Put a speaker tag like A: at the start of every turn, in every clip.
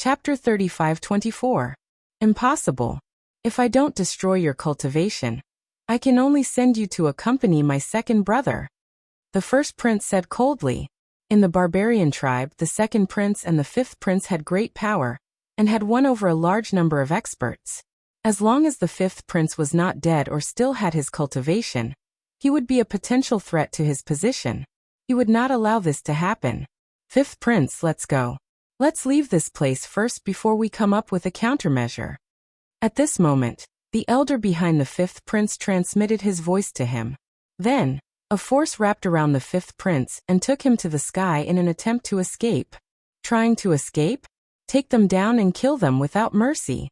A: Chapter 35-24. Impossible. If I don't destroy your cultivation, I can only send you to accompany my second brother. The first prince said coldly. In the barbarian tribe, the second prince and the fifth prince had great power, and had won over a large number of experts. As long as the fifth prince was not dead or still had his cultivation, he would be a potential threat to his position. He would not allow this to happen. Fifth prince, let's go. Let's leave this place first before we come up with a countermeasure. At this moment, the elder behind the fifth prince transmitted his voice to him. Then, a force wrapped around the fifth prince and took him to the sky in an attempt to escape. Trying to escape? Take them down and kill them without mercy.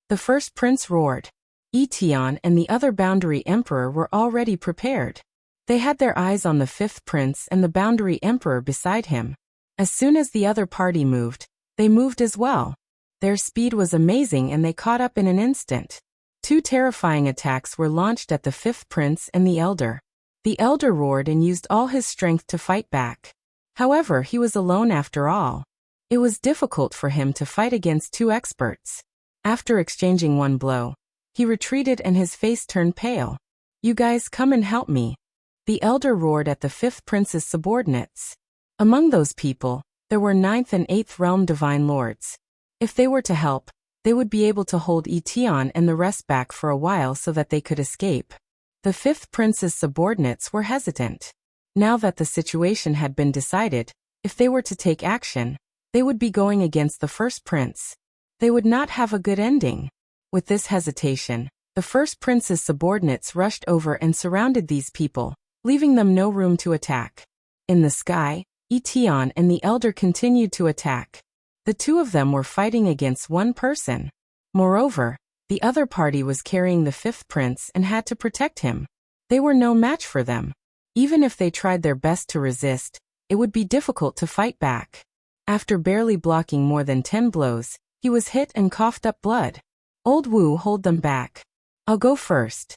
A: The first prince roared. Etion and the other boundary emperor were already prepared. They had their eyes on the fifth prince and the boundary emperor beside him. As soon as the other party moved, they moved as well. Their speed was amazing and they caught up in an instant. Two terrifying attacks were launched at the fifth prince and the elder. The elder roared and used all his strength to fight back. However, he was alone after all. It was difficult for him to fight against two experts. After exchanging one blow, he retreated and his face turned pale. You guys come and help me. The elder roared at the fifth prince's subordinates. Among those people, there were 9th and 8th realm divine lords. If they were to help, they would be able to hold Etion and the rest back for a while so that they could escape. The fifth prince's subordinates were hesitant. Now that the situation had been decided, if they were to take action, they would be going against the first prince. They would not have a good ending. With this hesitation, the first prince's subordinates rushed over and surrounded these people, leaving them no room to attack. In the sky, Etion and the elder continued to attack. The two of them were fighting against one person. Moreover, the other party was carrying the fifth prince and had to protect him. They were no match for them. Even if they tried their best to resist, it would be difficult to fight back. After barely blocking more than 10 blows, he was hit and coughed up blood. Old Wu, hold them back. I'll go first.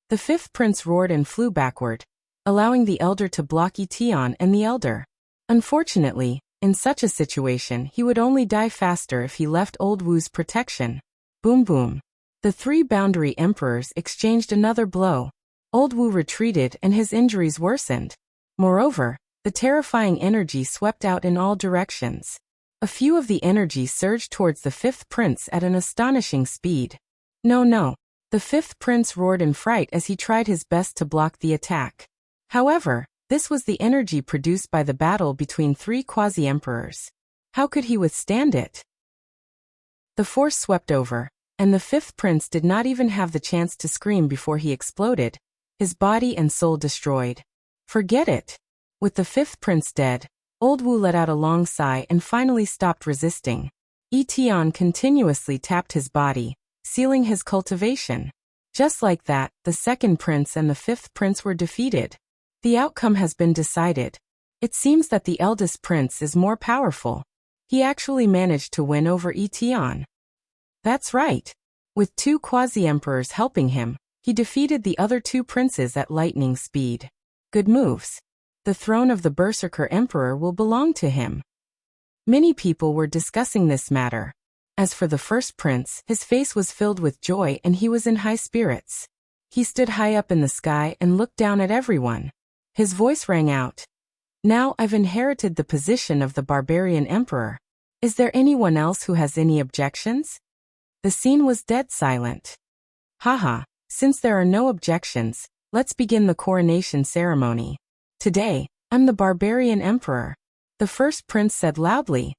A: The fifth prince roared and flew backward, allowing the elder to block Etion and the elder. Unfortunately, in such a situation he would only die faster if he left Old Wu's protection. Boom boom. The three boundary emperors exchanged another blow. Old Wu retreated and his injuries worsened. Moreover, the terrifying energy swept out in all directions. A few of the energy surged towards the fifth prince at an astonishing speed. No. The fifth prince roared in fright as he tried his best to block the attack. However, this was the energy produced by the battle between three quasi-emperors. How could he withstand it? The force swept over, and the fifth prince did not even have the chance to scream before he exploded, his body and soul destroyed. Forget it. With the fifth prince dead, Old Wu let out a long sigh and finally stopped resisting. Etion continuously tapped his body, sealing his cultivation. Just like that, the second prince and the fifth prince were defeated. The outcome has been decided. It seems that the eldest prince is more powerful. He actually managed to win over Etion. That's right. With two quasi-emperors helping him, he defeated the other two princes at lightning speed. Good moves. The throne of the Berserker Emperor will belong to him. Many people were discussing this matter. As for the first prince, his face was filled with joy and he was in high spirits. He stood high up in the sky and looked down at everyone. His voice rang out. Now I've inherited the position of the barbarian emperor. Is there anyone else who has any objections? The scene was dead silent. Haha, since there are no objections, let's begin the coronation ceremony. Today, I'm the barbarian emperor. The first prince said loudly.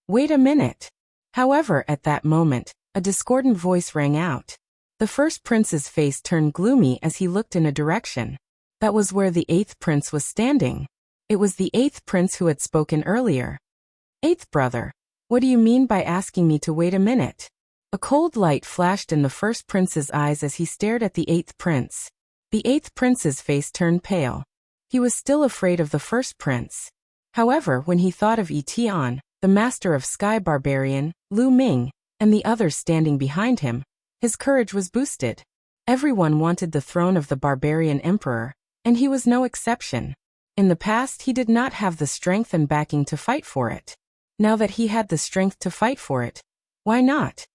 A: Wait a minute. However, at that moment, a discordant voice rang out. The first prince's face turned gloomy as he looked in a direction. That was where the eighth prince was standing. It was the eighth prince who had spoken earlier. Eighth brother, what do you mean by asking me to wait a minute? A cold light flashed in the first prince's eyes as he stared at the eighth prince. The eighth prince's face turned pale. He was still afraid of the first prince. However, when he thought of Etion, the master of Sky Barbarian, Lu Ming, and the others standing behind him, his courage was boosted. Everyone wanted the throne of the barbarian emperor, and he was no exception. In the past he did not have the strength and backing to fight for it. now that he had the strength to fight for it. Why not?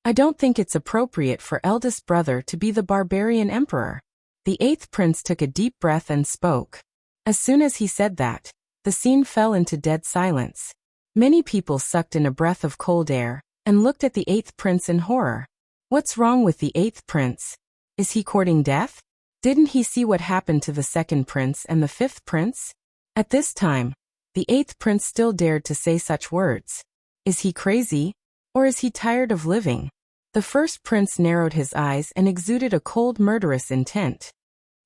A: I don't think it's appropriate for eldest brother to be the barbarian emperor. The eighth prince took a deep breath and spoke. As soon as he said that, the scene fell into dead silence. Many people sucked in a breath of cold air and looked at the eighth prince in horror. What's wrong with the eighth prince? Is he courting death? Didn't he see what happened to the second prince and the fifth prince? At this time, the eighth prince still dared to say such words. Is he crazy? Or is he tired of living? The first prince narrowed his eyes and exuded a cold, murderous intent.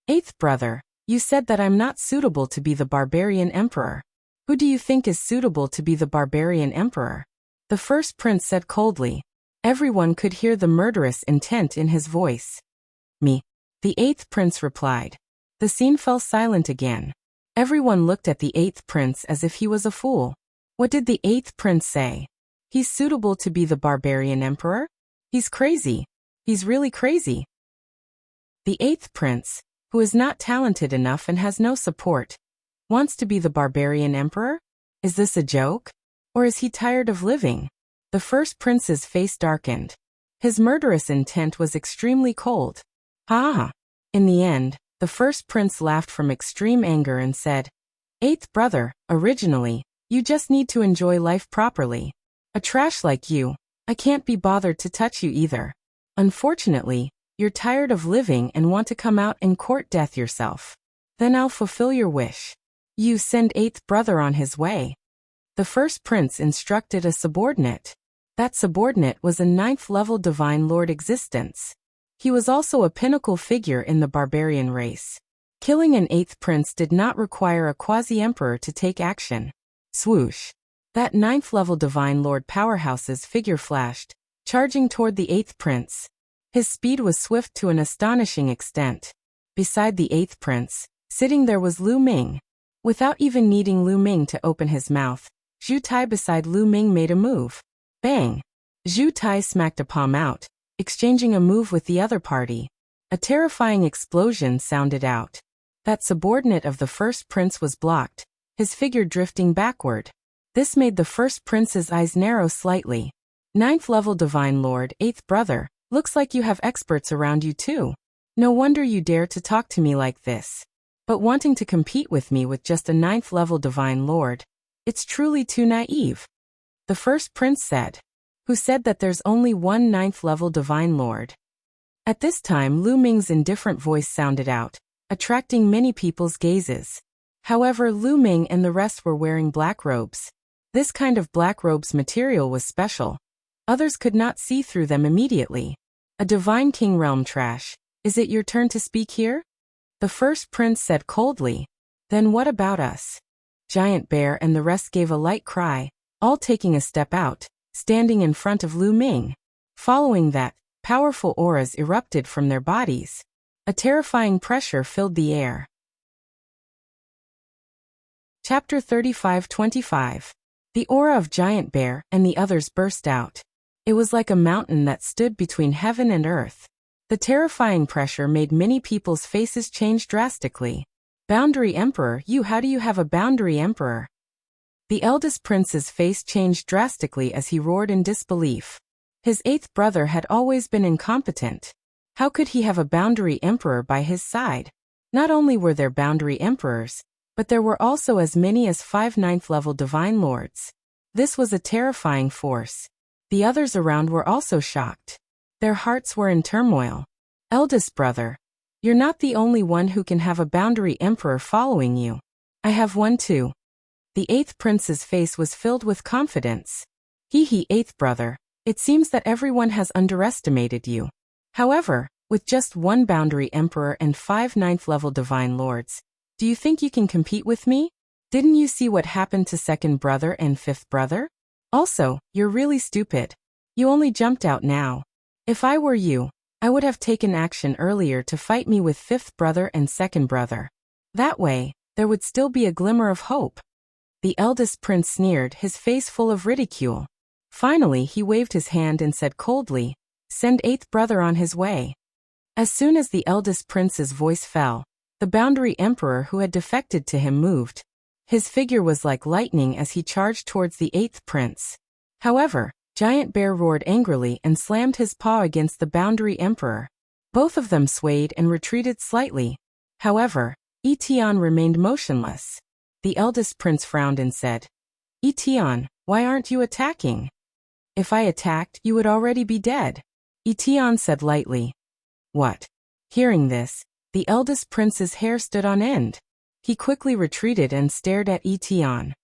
A: Eighth brother, you said that I'm not suitable to be the barbarian emperor. Who do you think is suitable to be the barbarian emperor? The first prince said coldly. Everyone could hear the murderous intent in his voice. Me. The eighth prince replied. The scene fell silent again. Everyone looked at the eighth prince as if he was a fool. What did the eighth prince say? He's suitable to be the barbarian emperor? He's crazy. He's really crazy. The eighth prince, who is not talented enough and has no support, wants to be the barbarian emperor? Is this a joke? Or is he tired of living? The first prince's face darkened. His murderous intent was extremely cold. Ha ha. In the end, the first prince laughed from extreme anger and said, Eighth brother, originally, you just need to enjoy life properly. A trash like you, I can't be bothered to touch you either. Unfortunately, you're tired of living and want to come out and court death yourself. Then I'll fulfill your wish. You send eighth brother on his way. The first prince instructed a subordinate. That subordinate was a ninth-level divine lord existence. He was also a pinnacle figure in the barbarian race. Killing an eighth prince did not require a quasi-emperor to take action. Swoosh. That ninth-level divine lord powerhouse's figure flashed, charging toward the eighth prince. His speed was swift to an astonishing extent. Beside the eighth prince, sitting there was Lu Ming. Without even needing Lu Ming to open his mouth, Zhu Tai beside Lu Ming made a move. Bang! Zhu Tai smacked a palm out, exchanging a move with the other party. A terrifying explosion sounded out. That subordinate of the first prince was blocked, his figure drifting backward. This made the first prince's eyes narrow slightly. Ninth-level divine lord, eighth brother, looks like you have experts around you too. No wonder you dare to talk to me like this. But wanting to compete with me with just a ninth-level divine lord, it's truly too naive. The first prince said. Who said that there's only one ninth-level divine lord? At this time Lu Ming's indifferent voice sounded out, attracting many people's gazes. However, Lu Ming and the rest were wearing black robes. This kind of black robes material was special. Others could not see through them immediately. A divine king realm trash. Is it your turn to speak here? The first prince said coldly. Then what about us? Giant Bear and the rest gave a light cry, all taking a step out, standing in front of Lu Ming. Following that, powerful auras erupted from their bodies. A terrifying pressure filled the air. Chapter 35-25. The aura of Giant Bear and the others burst out. It was like a mountain that stood between heaven and earth. The terrifying pressure made many people's faces change drastically. Boundary Emperor, how do you have a boundary emperor? The eldest prince's face changed drastically as he roared in disbelief. His eighth brother had always been incompetent. How could he have a boundary emperor by his side? Not only were there boundary emperors, but there were also as many as 5 ninth-level divine lords. This was a terrifying force. The others around were also shocked. Their hearts were in turmoil. Eldest brother, you're not the only one who can have a boundary emperor following you. I have one too. The eighth prince's face was filled with confidence. Eighth brother, it seems that everyone has underestimated you. However, with just one boundary emperor and 5 ninth-level divine lords, do you think you can compete with me? Didn't you see what happened to second brother and fifth brother? Also, you're really stupid. You only jumped out now. If I were you, I would have taken action earlier to fight me with fifth brother and second brother. That way, there would still be a glimmer of hope. The eldest prince sneered, his face full of ridicule. Finally, he waved his hand and said coldly, "Send eighth brother on his way." As soon as the eldest prince's voice fell, the boundary emperor who had defected to him moved. His figure was like lightning as he charged towards the 8th prince. However, Giant Bear roared angrily and slammed his paw against the boundary emperor. Both of them swayed and retreated slightly. However, Etion remained motionless. The eldest prince frowned and said, Etion, why aren't you attacking? If I attacked, you would already be dead. Etion said lightly. What? Hearing this, the eldest prince's hair stood on end. He quickly retreated and stared at Etion.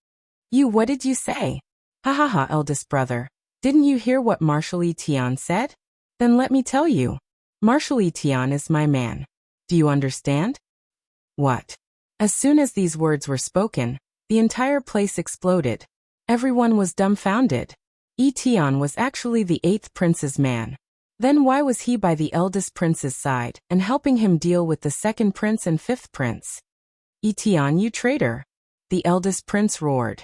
A: What did you say? Ha ha ha, eldest brother. Didn't you hear what Marshal Etion said? Then let me tell you. Marshal Etion is my man. Do you understand? What? As soon as these words were spoken, the entire place exploded. Everyone was dumbfounded. Etion was actually the 8th prince's man. Then why was he by the eldest prince's side and helping him deal with the 2nd prince and 5th prince? Etion, you traitor! The eldest prince roared.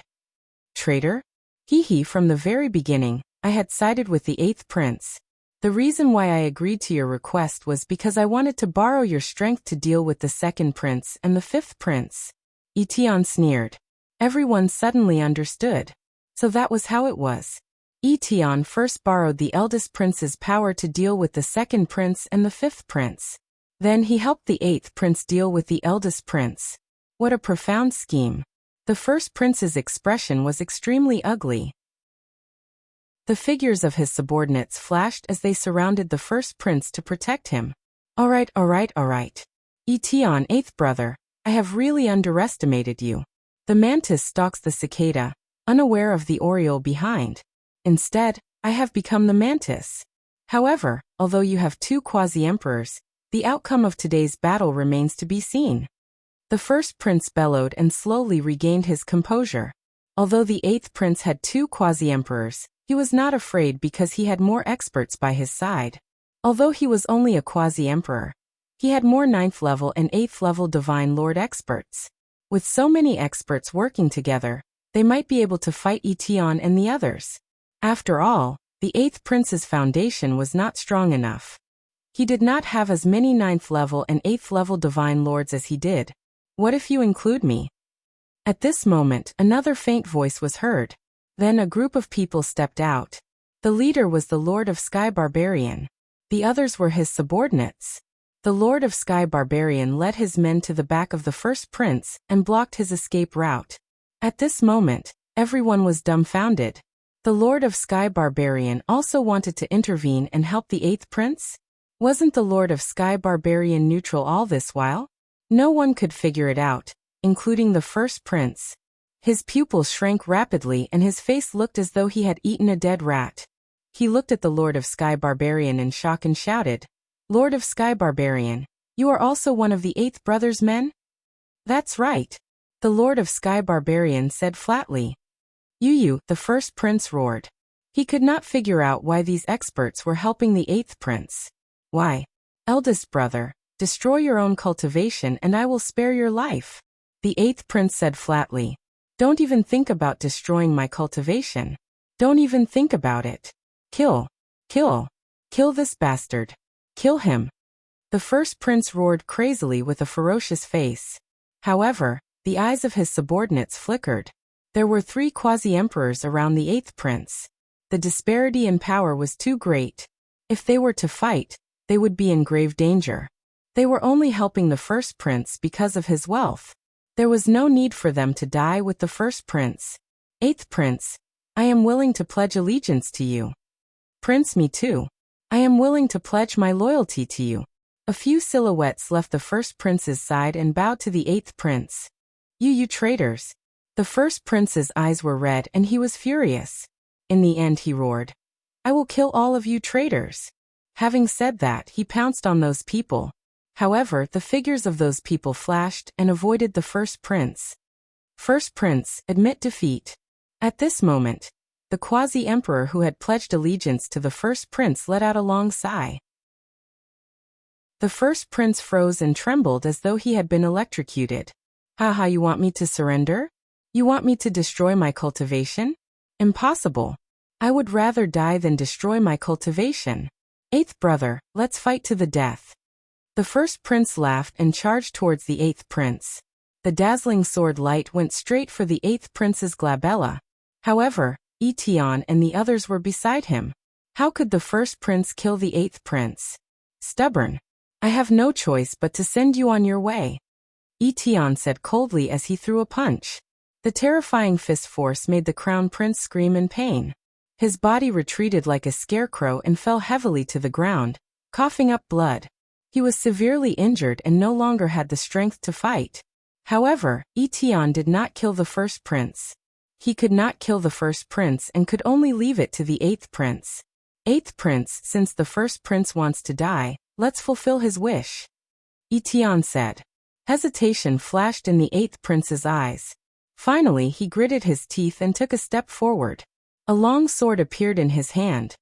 A: Traitor? Hee, from the very beginning, I had sided with the 8th prince. The reason why I agreed to your request was because I wanted to borrow your strength to deal with the 2nd prince and the 5th prince. Etion sneered. Everyone suddenly understood. So that was how it was. Etion first borrowed the eldest prince's power to deal with the 2nd prince and the 5th prince. Then he helped the 8th prince deal with the eldest prince. What a profound scheme. The 1st prince's expression was extremely ugly. The figures of his subordinates flashed as they surrounded the 1st prince to protect him. All right. Etion, 8th brother, I have really underestimated you. The mantis stalks the cicada, unaware of the oriole behind. Instead, I have become the mantis. However, although you have 2 quasi-emperors, the outcome of today's battle remains to be seen. The 1st prince bellowed and slowly regained his composure. Although the 8th prince had 2 quasi-emperors, he was not afraid because he had more experts by his side. Although he was only a quasi-emperor, he had more 9th level and 8th level Divine Lord experts. With so many experts working together, they might be able to fight Etion and the others. After all, the 8th prince's foundation was not strong enough. He did not have as many 9th level and 8th level Divine Lords as he did. What if you include me? At this moment, another faint voice was heard. Then a group of people stepped out. The leader was the Lord of Sky Barbarian. The others were his subordinates. The Lord of Sky Barbarian led his men to the back of the 1st prince and blocked his escape route. At this moment, everyone was dumbfounded. The Lord of Sky Barbarian also wanted to intervene and help the 8th prince? Wasn't the Lord of Sky Barbarian neutral all this while? No one could figure it out, including the 1st prince. His pupils shrank rapidly and his face looked as though he had eaten a dead rat. He looked at the Lord of Sky Barbarian in shock and shouted, Lord of Sky Barbarian, you are also one of the 8th brother's men? That's right. The Lord of Sky Barbarian said flatly. You, the 1st prince roared. He could not figure out why these experts were helping the 8th prince. Why? Eldest brother, destroy your own cultivation and I will spare your life. The 8th prince said flatly. Don't even think about destroying my cultivation. Don't even think about it. Kill this bastard. Kill him. The 1st prince roared crazily with a ferocious face. However, the eyes of his subordinates flickered. There were 3 quasi-emperors around the 8th prince. The disparity in power was too great. If they were to fight, they would be in grave danger. They were only helping the 1st prince because of his wealth. There was no need for them to die with the 1st prince. 8th prince, I am willing to pledge allegiance to you. Prince, me too. I am willing to pledge my loyalty to you. A few silhouettes left the 1st prince's side and bowed to the 8th prince. You traitors. The 1st prince's eyes were red and he was furious. In the end he roared, I will kill all of you traitors. Having said that, he pounced on those people. However, the figures of those people flashed and avoided the 1st prince. 1st prince, admit defeat. At this moment, the quasi-emperor who had pledged allegiance to the 1st prince let out a long sigh. The 1st prince froze and trembled as though he had been electrocuted. Haha, you want me to surrender? You want me to destroy my cultivation? Impossible. I would rather die than destroy my cultivation. 8th brother, let's fight to the death. The 1st prince laughed and charged towards the 8th prince. The dazzling sword light went straight for the 8th prince's glabella. However, Etion and the others were beside him. How could the 1st prince kill the 8th prince? Stubborn. I have no choice but to send you on your way, Etion said coldly as he threw a punch. The terrifying fist force made the crown prince scream in pain. His body retreated like a scarecrow and fell heavily to the ground, coughing up blood. He was severely injured and no longer had the strength to fight. However, Etion did not kill the 1st prince. He could not kill the 1st prince and could only leave it to the 8th prince. 8th prince, since the 1st prince wants to die, let's fulfill his wish, Etion said. Hesitation flashed in the 8th prince's eyes. Finally, he gritted his teeth and took a step forward. A long sword appeared in his hand.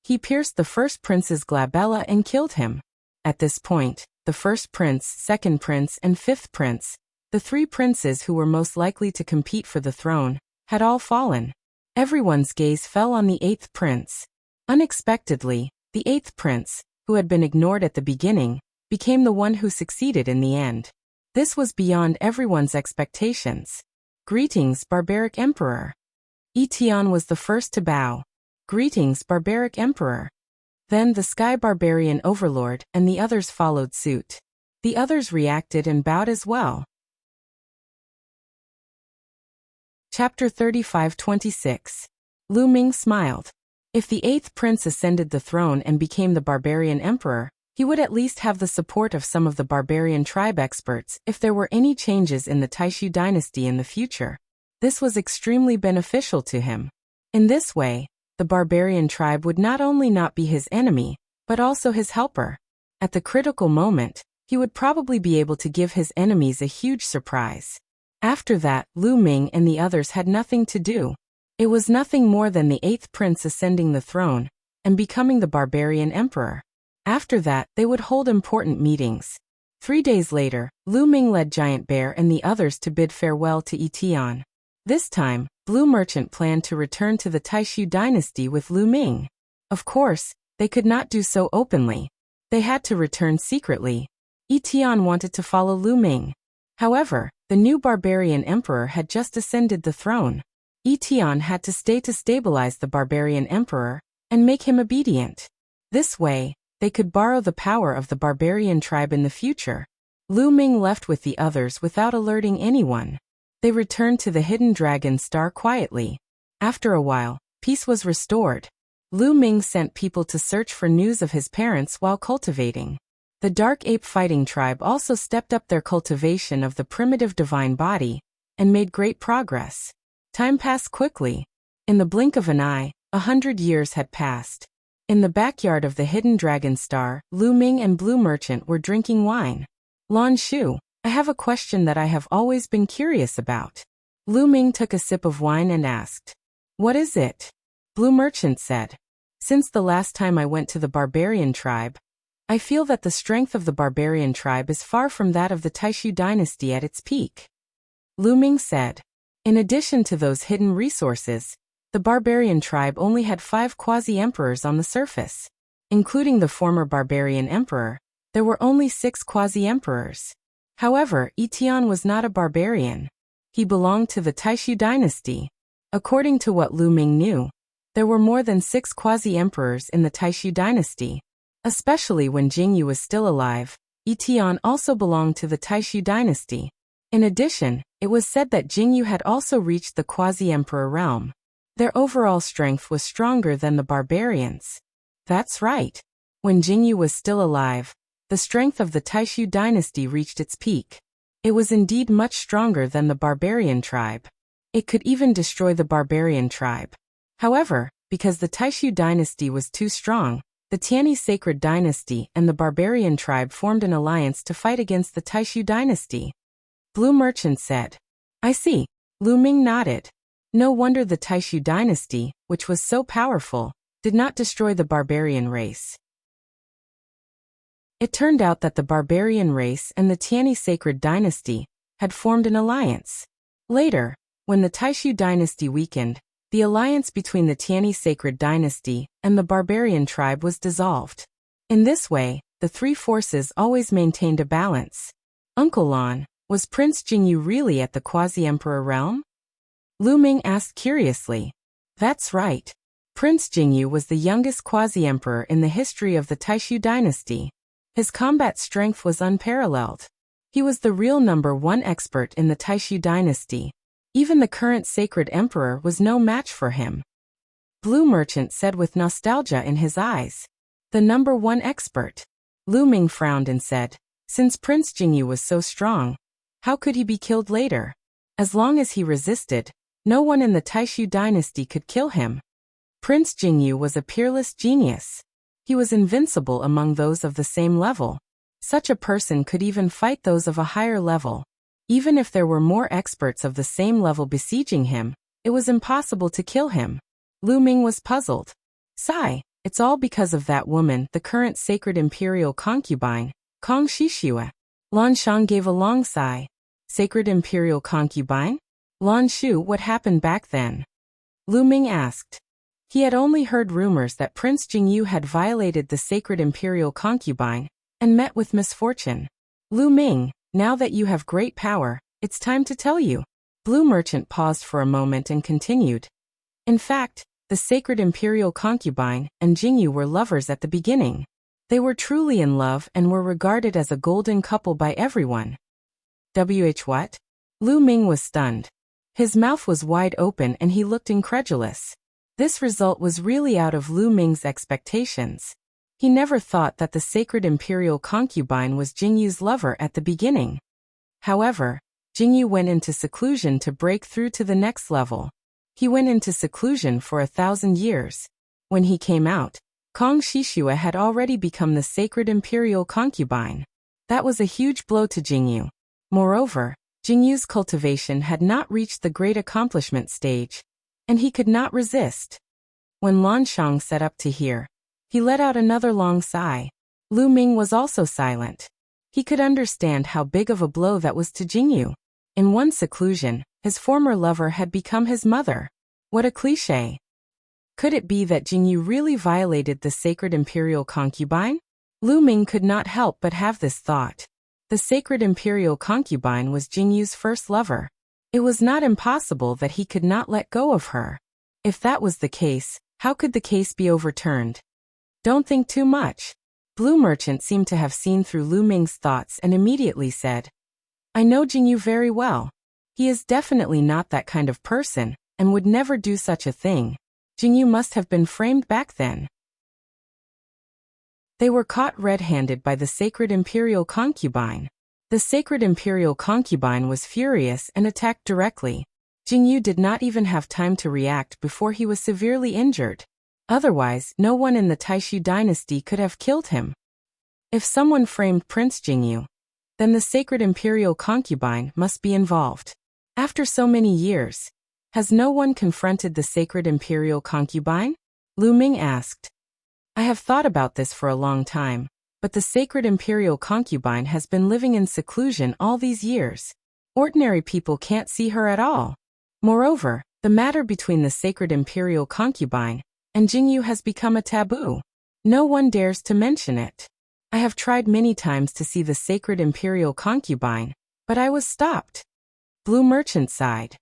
A: He pierced the 1st prince's glabella and killed him. At this point, the 1st prince, 2nd prince, and 5th prince, the 3 princes who were most likely to compete for the throne, had all fallen. Everyone's gaze fell on the 8th prince. Unexpectedly, the 8th prince, who had been ignored at the beginning, became the one who succeeded in the end. This was beyond everyone's expectations. Greetings, barbaric emperor. Etion was the first to bow. Greetings, barbaric emperor. Then the sky barbarian overlord and the others followed suit. The others reacted and bowed as well. Chapter 35-26. Lu Ming smiled. If the 8th prince ascended the throne and became the barbarian emperor, he would at least have the support of some of the barbarian tribe experts if there were any changes in the Taishu dynasty in the future. This was extremely beneficial to him. In this way, the barbarian tribe would not only not be his enemy, but also his helper. At the critical moment, he would probably be able to give his enemies a huge surprise. After that, Lu Ming and the others had nothing to do. It was nothing more than the 8th prince ascending the throne and becoming the barbarian emperor. After that, they would hold important meetings. 3 days later, Lu Ming led Giant Bear and the others to bid farewell to Etion. This time, Blue Merchant planned to return to the Taishu dynasty with Lu Ming. Of course, they could not do so openly. They had to return secretly. Etion wanted to follow Lu Ming. However, the new barbarian emperor had just ascended the throne. Etion had to stay to stabilize the barbarian emperor and make him obedient. This way, they could borrow the power of the barbarian tribe in the future. Lu Ming left with the others without alerting anyone. They returned to the hidden dragon star quietly. After a while, peace was restored. Lu Ming sent people to search for news of his parents while cultivating. The Dark Ape Fighting Tribe also stepped up their cultivation of the primitive divine body and made great progress. Time passed quickly. In the blink of an eye, 100 years had passed. In the backyard of the hidden dragon star, Lu Ming and Blue Merchant were drinking wine. Lan Shu, I have a question that I have always been curious about. Lu Ming took a sip of wine and asked. What is it? Blue Merchant said. Since the last time I went to the barbarian tribe, I feel that the strength of the barbarian tribe is far from that of the Taishu dynasty at its peak. Lu Ming said. In addition to those hidden resources, the barbarian tribe only had 5 quasi-emperors on the surface. Including the former barbarian emperor, there were only 6 quasi-emperors. However, Etion was not a barbarian. He belonged to the Taishu dynasty. According to what Lu Ming knew, there were more than 6 quasi-emperors in the Taishu dynasty. Especially when Jingyu was still alive, Etion also belonged to the Taishu dynasty. In addition, it was said that Jingyu had also reached the quasi-emperor realm. Their overall strength was stronger than the barbarians. That's right. When Jingyu was still alive, the strength of the Taishu dynasty reached its peak. It was indeed much stronger than the barbarian tribe. It could even destroy the barbarian tribe. However, because the Taishu dynasty was too strong, the Tianyi sacred dynasty and the barbarian tribe formed an alliance to fight against the Taishu dynasty. Blue Merchant said. I see. Lu Ming nodded. No wonder the Taishu dynasty, which was so powerful, did not destroy the barbarian race. It turned out that the barbarian race and the Tianyi sacred dynasty had formed an alliance. Later, when the Taishu dynasty weakened, the alliance between the Tianyi sacred dynasty and the barbarian tribe was dissolved. In this way, the 3 forces always maintained a balance. Uncle Lan, Was Prince Jingyu really at the quasi-emperor realm? Lu Ming asked curiously. That's right. Prince Jingyu was the youngest quasi-emperor in the history of the Taishu dynasty. His combat strength was unparalleled. He was the real #1 expert in the Taishu dynasty. Even the current sacred emperor was no match for him. Blue Merchant said with nostalgia in his eyes. The #1 expert. Lu Ming frowned and said, since Prince Jingyu was so strong, how could he be killed later? As long as he resisted, no one in the Taishu dynasty could kill him. Prince Jingyu was a peerless genius. He was invincible among those of the same level. Such a person could even fight those of a higher level. Even if there were more experts of the same level besieging him, it was impossible to kill him. Lu Ming was puzzled. Sigh, it's all because of that woman, the current sacred imperial concubine, Kong Shishua. Lan Shang gave a long sigh. Sacred imperial concubine? Lan Shu, what happened back then? Lu Ming asked. He had only heard rumors that Prince Jingyu had violated the sacred imperial concubine and met with misfortune. Lu Ming, now that you have great power, it's time to tell you. Blue Merchant paused for a moment and continued. In fact, the sacred imperial concubine and Jingyu were lovers at the beginning. They were truly in love and were regarded as a golden couple by everyone. What? Lu Ming was stunned. His mouth was wide open and he looked incredulous. This result was really out of Lu Ming's expectations. He never thought that the sacred imperial concubine was Jingyu's lover at the beginning. However, Jingyu went into seclusion to break through to the next level. He went into seclusion for 1,000 years. When he came out, Kong Shishua had already become the sacred imperial concubine. That was a huge blow to Jingyu. Moreover, Jingyu's cultivation had not reached the great accomplishment stage, and he could not resist. When Lan Shang sat up to hear, he let out another long sigh. Lu Ming was also silent. He could understand how big of a blow that was to Jingyu. In one seclusion, his former lover had become his mother. What a cliché. Could it be that Jingyu really violated the sacred imperial concubine? Lu Ming could not help but have this thought. The sacred imperial concubine was Jingyu's first lover. It was not impossible that he could not let go of her. If that was the case, how could the case be overturned? Don't think too much. Blue Merchant seemed to have seen through Lu Ming's thoughts and immediately said, I know Jingyu very well. He is definitely not that kind of person, and would never do such a thing. Jingyu must have been framed back then. They were caught red-handed by the sacred imperial concubine. The sacred imperial concubine was furious and attacked directly. Jingyu did not even have time to react before he was severely injured. Otherwise, no one in the Taishu dynasty could have killed him. If someone framed Prince Jingyu, then the sacred imperial concubine must be involved. After so many years, has no one confronted the sacred imperial concubine? Lu Ming asked. I have thought about this for a long time. But the sacred imperial concubine has been living in seclusion all these years. Ordinary people can't see her at all. Moreover, the matter between the sacred imperial concubine and Jingyu has become a taboo. No one dares to mention it. I have tried many times to see the sacred imperial concubine, but I was stopped. Blue Merchant sighed.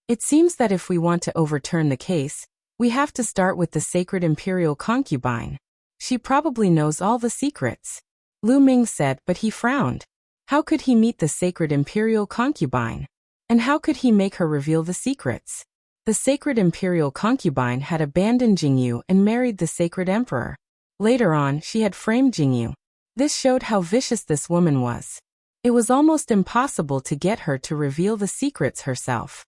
A: It seems that if we want to overturn the case, we have to start with the sacred imperial concubine. She probably knows all the secrets. Lu Ming said, but he frowned. How could he meet the sacred imperial concubine? And how could he make her reveal the secrets? The sacred imperial concubine had abandoned Jingyu and married the sacred emperor. Later on, she had framed Jingyu. This showed how vicious this woman was. It was almost impossible to get her to reveal the secrets herself.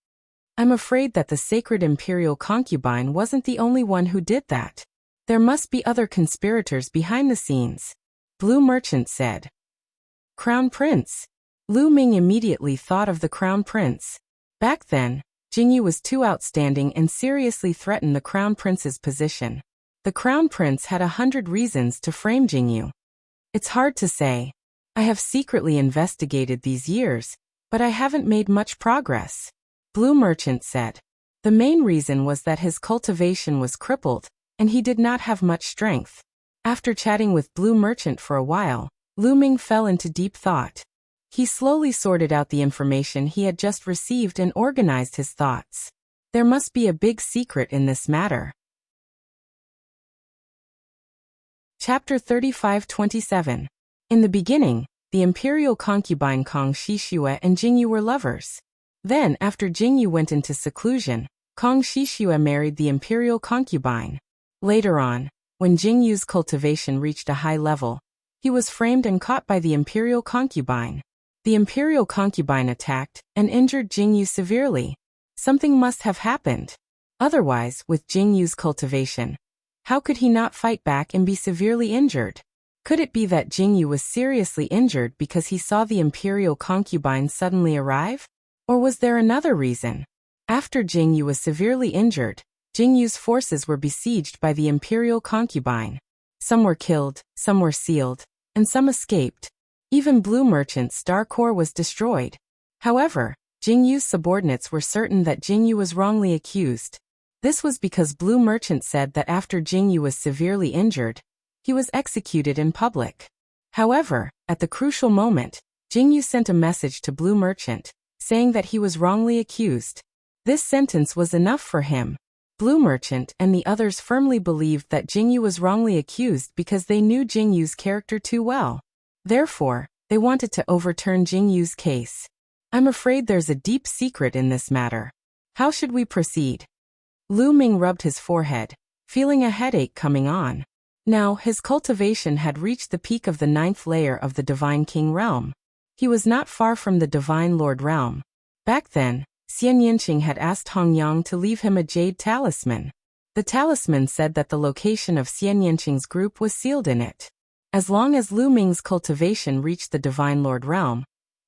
A: I'm afraid that the sacred imperial concubine wasn't the only one who did that. There must be other conspirators behind the scenes. Blue Merchant said. Crown Prince. Lu Ming immediately thought of the Crown Prince. Back then, Jingyu was too outstanding and seriously threatened the Crown Prince's position. The Crown Prince had 100 reasons to frame Jingyu. It's hard to say. I have secretly investigated these years, but I haven't made much progress. Blue Merchant said. The main reason was that his cultivation was crippled, and he did not have much strength. After chatting with Blue Merchant for a while, Lu Ming fell into deep thought. He slowly sorted out the information he had just received and organized his thoughts. There must be a big secret in this matter. Chapter 35-27. In the beginning, the imperial concubine Kang Shixue and Jingyu were lovers. Then, after Jingyu went into seclusion, Kang Shixue married the imperial concubine. Later on, when Jingyu's cultivation reached a high level, he was framed and caught by the imperial concubine. The imperial concubine attacked and injured Jingyu severely. Something must have happened. Otherwise, with Jingyu's cultivation, how could he not fight back and be severely injured? Could it be that Jingyu was seriously injured because he saw the imperial concubine suddenly arrive? Or was there another reason? After Jingyu was severely injured, Jingyu's forces were besieged by the imperial concubine. Some were killed, some were sealed, and some escaped. Even Blue Merchant's Star Core was destroyed. However, Jingyu's subordinates were certain that Jingyu was wrongly accused. This was because Blue Merchant said that after Jingyu was severely injured, he was executed in public. However, at the crucial moment, Jingyu sent a message to Blue Merchant, saying that he was wrongly accused. This sentence was enough for him. Blue Merchant and the others firmly believed that Jingyu was wrongly accused because they knew Jingyu's character too well. Therefore, they wanted to overturn Jingyu's case. I'm afraid there's a deep secret in this matter. How should we proceed? Lu Ming rubbed his forehead, feeling a headache coming on. Now, his cultivation had reached the peak of the 9th layer of the Divine King realm. He was not far from the Divine Lord realm. Back then, Xian Yinqing had asked Hong Yang to leave him a jade talisman. The talisman said that the location of Xian Yinqing's group was sealed in it. As long as Lu Ming's cultivation reached the Divine Lord realm,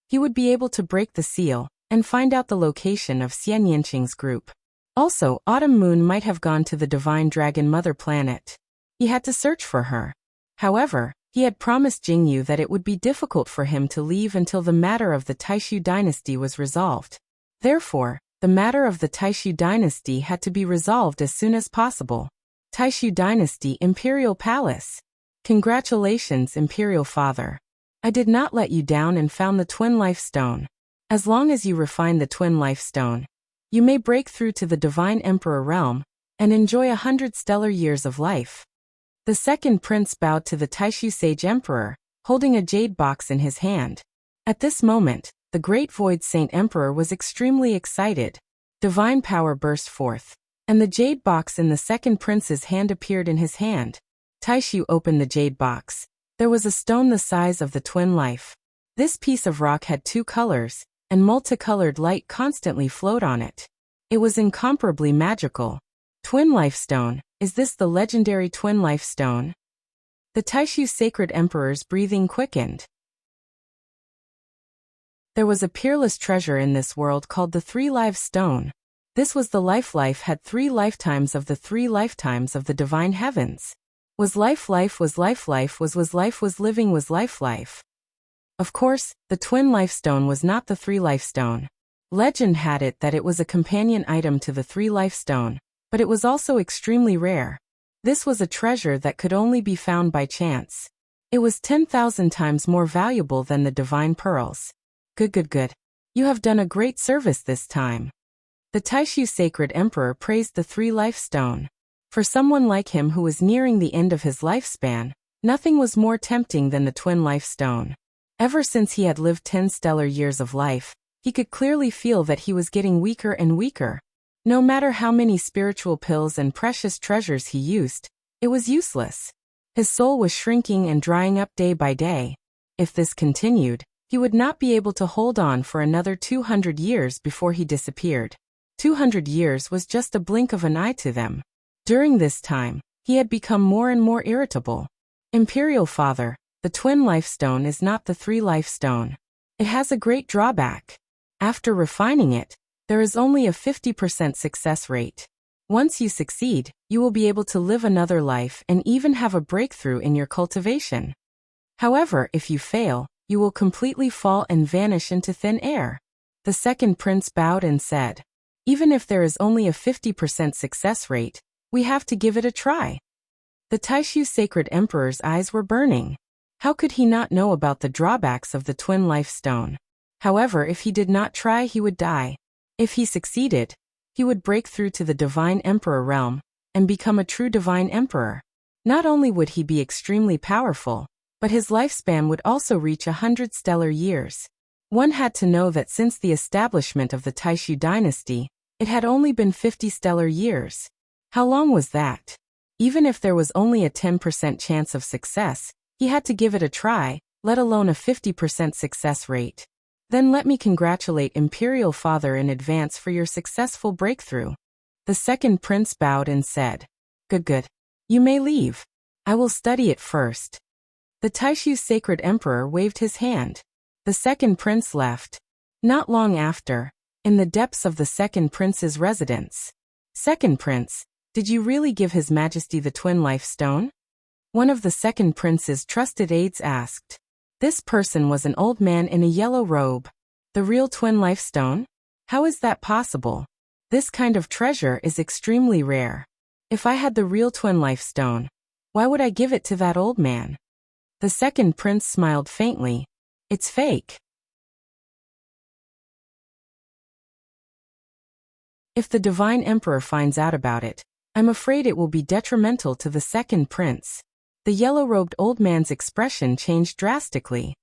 A: he would be able to break the seal and find out the location of Xian Yinqing's group. Also, Autumn Moon might have gone to the Divine Dragon Mother planet. He had to search for her. However, he had promised Jingyu that it would be difficult for him to leave until the matter of the Taishu dynasty was resolved. Therefore, the matter of the Taishu dynasty had to be resolved as soon as possible. Taishu dynasty Imperial Palace. Congratulations, Imperial Father. I did not let you down and found the Twin Life Stone. As long as you refine the Twin Life Stone, you may break through to the Divine Emperor realm and enjoy 100 stellar years of life. The second prince bowed to the Taishu Sage Emperor, holding a jade box in his hand. At this moment, the Great Void Saint Emperor was extremely excited. Divine power burst forth, and the jade box in the second prince's hand appeared in his hand. Taishu opened the jade box. There was a stone the size of the Twin Life. This piece of rock had 2 colors, and multicolored light constantly flowed on it. It was incomparably magical. Twin Life Stone, is this the legendary Twin Life Stone? The Taishu Sacred Emperor's breathing quickened. There was a peerless treasure in this world called the 3 Lives Stone. This was the life had 3 lifetimes of the 3 lifetimes of the divine heavens. Was life was life was living was life. Of course, the Twin Life Stone was not the 3 Life Stone. Legend had it that it was a companion item to the 3 Life Stone, but it was also extremely rare. This was a treasure that could only be found by chance. It was 10,000 times more valuable than the divine pearls. Good. You have done a great service this time. The Taishu Sacred Emperor praised the 3 Life Stone. For someone like him who was nearing the end of his lifespan, nothing was more tempting than the Twin Life Stone. Ever since he had lived 10 stellar years of life, he could clearly feel that he was getting weaker and weaker. No matter how many spiritual pills and precious treasures he used, it was useless. His soul was shrinking and drying up day by day. If this continued, he would not be able to hold on for another 200 years before he disappeared. 200 years was just a blink of an eye to them. During this time, he had become more and more irritable. Imperial Father, the Twin Life Stone is not the 3 Life Stone. It has a great drawback. After refining it, there is only a 50% success rate. Once you succeed, you will be able to live another life and even have a breakthrough in your cultivation. However, if you fail, you will completely fall and vanish into thin air. The second prince bowed and said, even if there is only a 50% success rate, we have to give it a try. The Taishu Sacred Emperor's eyes were burning. How could he not know about the drawbacks of the twin life stone? However, if he did not try, he would die. If he succeeded, he would break through to the Divine Emperor realm and become a true Divine Emperor. Not only would he be extremely powerful, but his lifespan would also reach 100 stellar years. One had to know that since the establishment of the Taishu dynasty, it had only been 50 stellar years. How long was that? Even if there was only a 10% chance of success, he had to give it a try, let alone a 50% success rate. Then let me congratulate Imperial Father in advance for your successful breakthrough. The second prince bowed and said, Good. You may leave. I will study it first. The Taishu Sacred Emperor waved his hand. The second prince left. Not long after, in the depths of the second prince's residence. Second prince, did you really give His Majesty the twin life stone? One of the second prince's trusted aides asked. This person was an old man in a yellow robe. The real twin life stone? How is that possible? This kind of treasure is extremely rare. If I had the real twin life stone, why would I give it to that old man? The second prince smiled faintly. It's fake. If the Divine Emperor finds out about it, I'm afraid it will be detrimental to the second prince. The yellow-robed old man's expression changed drastically.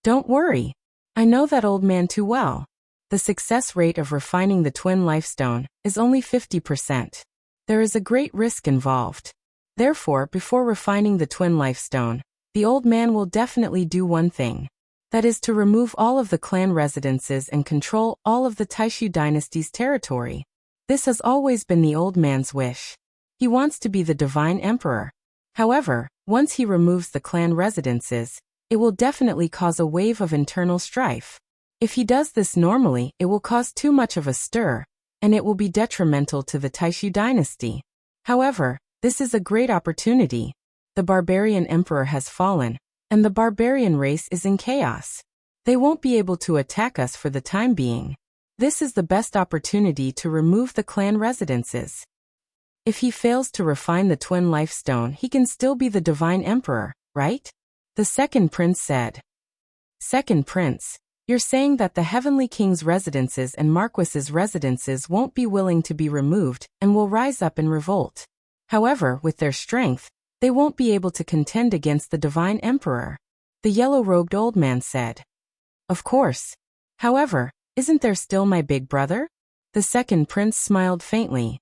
A: Don't worry. I know that old man too well. The success rate of refining the twin life stone is only 50%. There is a great risk involved. Therefore, before refining the twin life stone, the old man will definitely do one thing. That is to remove all of the clan residences and control all of the Taishu dynasty's territory. This has always been the old man's wish. He wants to be the Divine Emperor. However, once he removes the clan residences, it will definitely cause a wave of internal strife. If he does this normally, it will cause too much of a stir, and it will be detrimental to the Taishu dynasty. However, this is a great opportunity. The barbarian emperor has fallen, and the barbarian race is in chaos. They won't be able to attack us for the time being. This is the best opportunity to remove the clan residences. If he fails to refine the twin life stone, he can still be the Divine Emperor, right? The second prince said. Second prince, you're saying that the Heavenly King's residences and Marquis's residences won't be willing to be removed and will rise up in revolt. However, with their strength, they won't be able to contend against the Divine Emperor. The yellow-robed old man said. Of course. However, isn't there still my big brother? The second prince smiled faintly.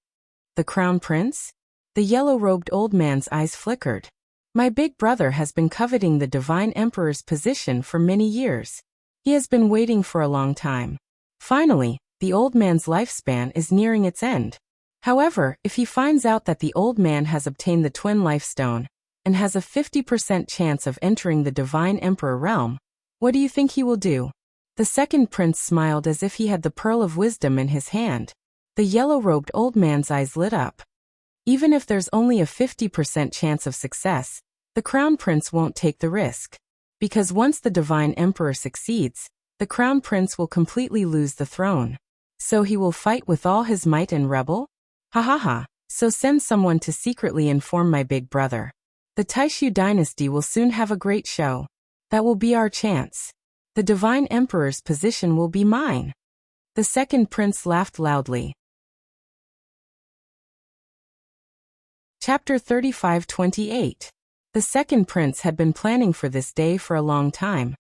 A: The crown prince? The yellow-robed old man's eyes flickered. My big brother has been coveting the Divine Emperor's position for many years. He has been waiting for a long time. Finally, the old man's lifespan is nearing its end. However, if he finds out that the old man has obtained the twin life stone and has a 50% chance of entering the Divine Emperor realm, what do you think he will do? The second prince smiled as if he had the pearl of wisdom in his hand. The yellow-robed old man's eyes lit up. Even if there's only a 50% chance of success, the crown prince won't take the risk. Because once the Divine Emperor succeeds, the crown prince will completely lose the throne. So he will fight with all his might and rebel? Ha. So send someone to secretly inform my big brother. The Taishu dynasty will soon have a great show. That will be our chance. The Divine Emperor's position will be mine. The second prince laughed loudly. Chapter 35-28. The second prince had been planning for this day for a long time.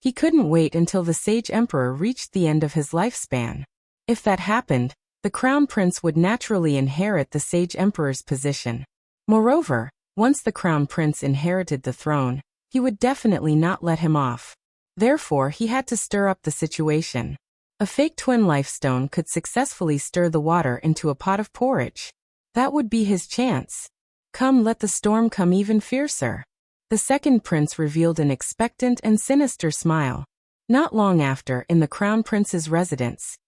A: He couldn't wait until the sage emperor reached the end of his lifespan. If that happened, the crown prince would naturally inherit the sage emperor's position. Moreover, once the crown prince inherited the throne, he would definitely not let him off. Therefore, he had to stir up the situation. A fake twin life stone could successfully stir the water into a pot of porridge. That would be his chance. Come, let the storm come even fiercer. The second prince revealed an expectant and sinister smile. Not long after, in the crown prince's residence.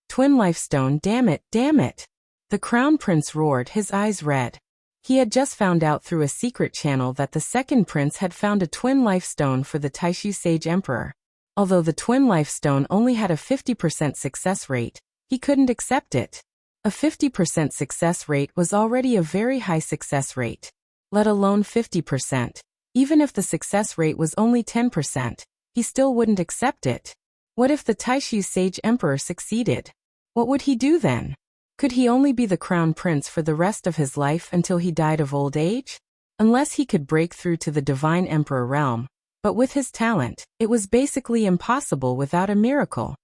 A: Twin life stone, damn it. The crown prince roared, his eyes red. He had just found out through a secret channel that the second prince had found a twin life stone for the Taishu sage emperor. Although the twin life stone only had a 50% success rate, he couldn't accept it. A 50% success rate was already a very high success rate. Let alone 50%. Even if the success rate was only 10%, he still wouldn't accept it. What if the Taishu sage emperor succeeded? What would he do then? Could he only be the crown prince for the rest of his life until he died of old age? Unless he could break through to the divine emperor realm. But with his talent, it was basically impossible without a miracle.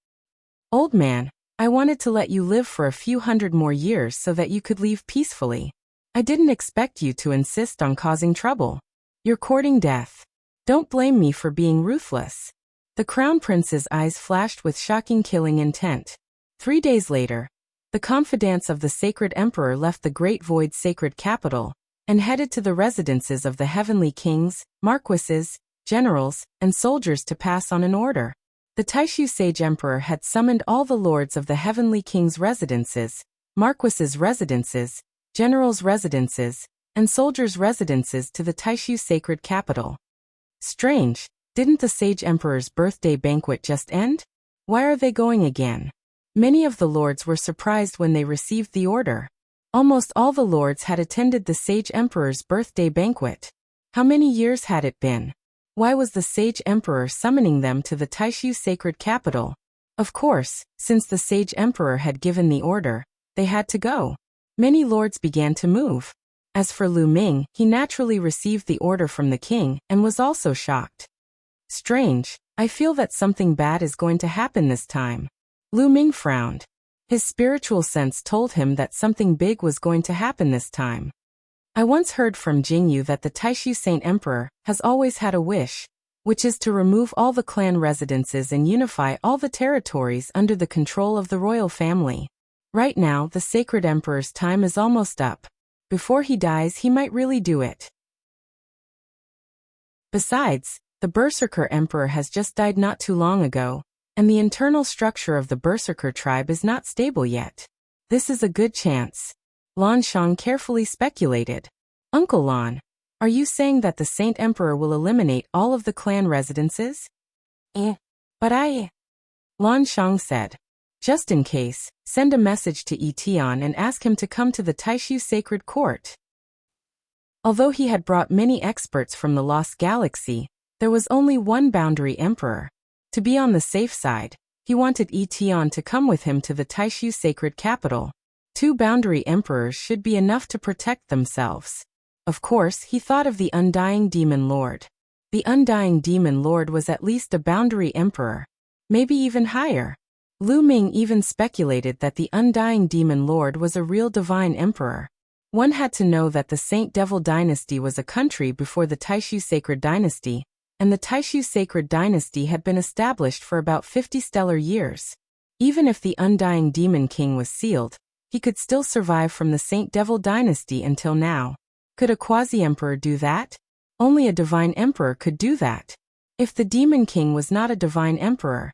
A: Old man, I wanted to let you live for a few hundred more years so that you could leave peacefully. I didn't expect you to insist on causing trouble. You're courting death. Don't blame me for being ruthless. The crown prince's eyes flashed with shocking killing intent. 3 days later, the confidants of the sacred emperor left the Great Void's sacred capital and headed to the residences of the heavenly kings, marquises, generals, and soldiers to pass on an order. The Taishu sage emperor had summoned all the lords of the heavenly king's residences, marquises' residences, generals' residences, and soldiers' residences to the Taishu sacred capital. Strange, didn't the sage emperor's birthday banquet just end? Why are they going again? Many of the lords were surprised when they received the order. Almost all the lords had attended the sage emperor's birthday banquet. How many years had it been? Why was the sage emperor summoning them to the Taishu sacred capital? Of course, since the sage emperor had given the order, they had to go. Many lords began to move. As for Lu Ming, he naturally received the order from the king and was also shocked. Strange, I feel that something bad is going to happen this time. Lu Ming frowned. His spiritual sense told him that something big was going to happen this time. I once heard from Jingyu that the Taishu Saint Emperor has always had a wish, which is to remove all the clan residences and unify all the territories under the control of the royal family. Right now, the sacred emperor's time is almost up. Before he dies, he might really do it. Besides, the Berserker Emperor has just died not too long ago, and the internal structure of the Berserker tribe is not stable yet. This is a good chance. Lan Shang carefully speculated. Uncle Lan, are you saying that the Saint Emperor will eliminate all of the clan residences? But Lan Shang said. Just in case, send a message to Tian and ask him to come to the Taishu Sacred Court. Although he had brought many experts from the Lost Galaxy, there was only one boundary emperor. To be on the safe side, he wanted Tian to come with him to the Taishu sacred capital. 2 boundary emperors should be enough to protect themselves. Of course, he thought of the Undying Demon Lord. The Undying Demon Lord was at least a boundary emperor, maybe even higher. Lu Ming even speculated that the Undying Demon Lord was a real divine emperor. One had to know that the Saint Devil Dynasty was a country before the Taishu Sacred Dynasty, and the Taishu Sacred Dynasty had been established for about 50 stellar years. Even if the Undying Demon King was sealed, he could still survive from the Saint Devil Dynasty until now. Could a quasi-emperor do that? Only a divine emperor could do that. If the Demon King was not a divine emperor,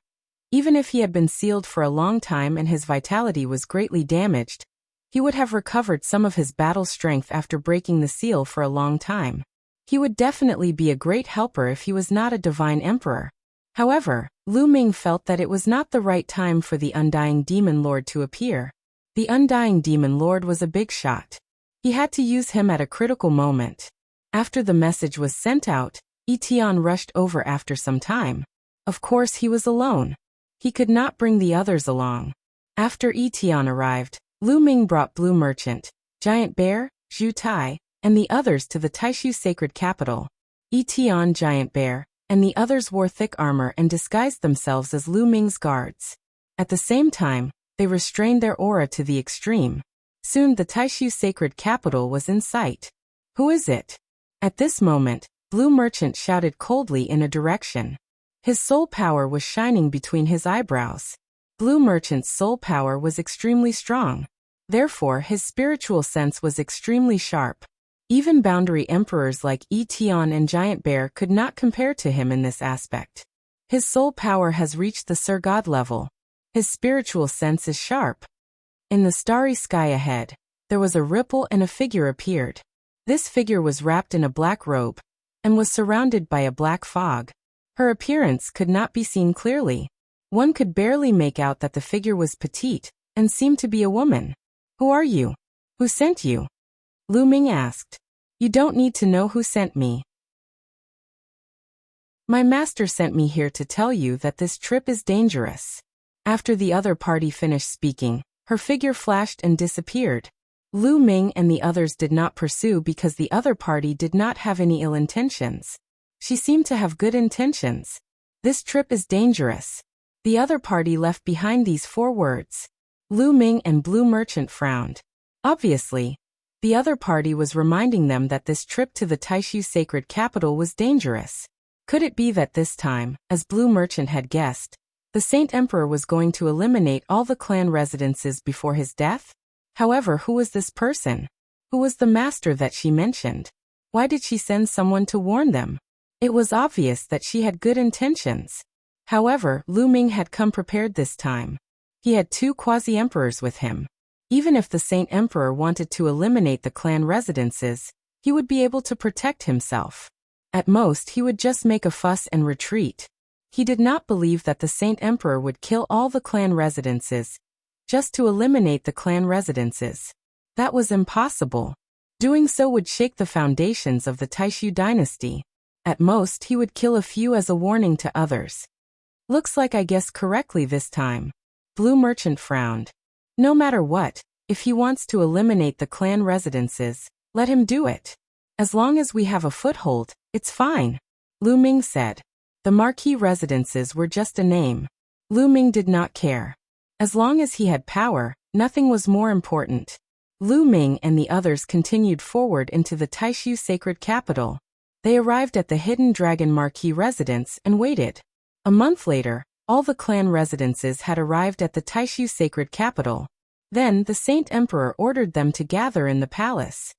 A: even if he had been sealed for a long time and his vitality was greatly damaged, he would have recovered some of his battle strength after breaking the seal for a long time. He would definitely be a great helper if he was not a divine emperor. However, Lu Ming felt that it was not the right time for the Undying Demon Lord to appear. The Undying Demon Lord was a big shot. He had to use him at a critical moment. After the message was sent out, Tian rushed over after some time. Of course he was alone. He could not bring the others along. After Tian arrived, Lu Ming brought Blue Merchant, Giant Bear, Zhu Tai, and the others to the Taishu sacred capital. Tian, Giant Bear, and the others wore thick armor and disguised themselves as Lu Ming's guards. At the same time, they restrained their aura to the extreme. Soon the Taishu sacred capital was in sight. Who is it? At this moment, Blue Merchant shouted coldly in a direction. His soul power was shining between his eyebrows. Blue Merchant's soul power was extremely strong. Therefore, his spiritual sense was extremely sharp. Even boundary emperors like Tian and Giant Bear could not compare to him in this aspect. His soul power has reached the Sir God level. His spiritual sense is sharp. In the starry sky ahead, there was a ripple and a figure appeared. This figure was wrapped in a black robe and was surrounded by a black fog. Her appearance could not be seen clearly. One could barely make out that the figure was petite and seemed to be a woman. Who are you? Who sent you? Lu Ming asked. You don't need to know who sent me. My master sent me here to tell you that this trip is dangerous. After the other party finished speaking, her figure flashed and disappeared. Lu Ming and the others did not pursue because the other party did not have any ill intentions. She seemed to have good intentions. This trip is dangerous. The other party left behind these 4 words. Lu Ming and Blue Merchant frowned. Obviously, the other party was reminding them that this trip to the Taishu sacred capital was dangerous. Could it be that this time, as Blue Merchant had guessed, the Saint Emperor was going to eliminate all the clan residences before his death? However, who was this person? Who was the master that she mentioned? Why did she send someone to warn them? It was obvious that she had good intentions. However, Lu Ming had come prepared this time. He had 2 quasi-emperors with him. Even if the Saint Emperor wanted to eliminate the clan residences, he would be able to protect himself. At most, he would just make a fuss and retreat. He did not believe that the Saint Emperor would kill all the clan residences, just to eliminate the clan residences. That was impossible. Doing so would shake the foundations of the Taishu dynasty. At most, he would kill a few as a warning to others. Looks like I guessed correctly this time. Blue Merchant frowned. No matter what, if he wants to eliminate the clan residences, let him do it. As long as we have a foothold, it's fine. Lu Ming said. The marquis residences were just a name. Lu Ming did not care. As long as he had power, nothing was more important. Lu Ming and the others continued forward into the Taishu sacred capital. They arrived at the Hidden Dragon Marquis residence and waited. A month later, all the clan residences had arrived at the Taishu sacred capital. Then the Saint Emperor ordered them to gather in the palace.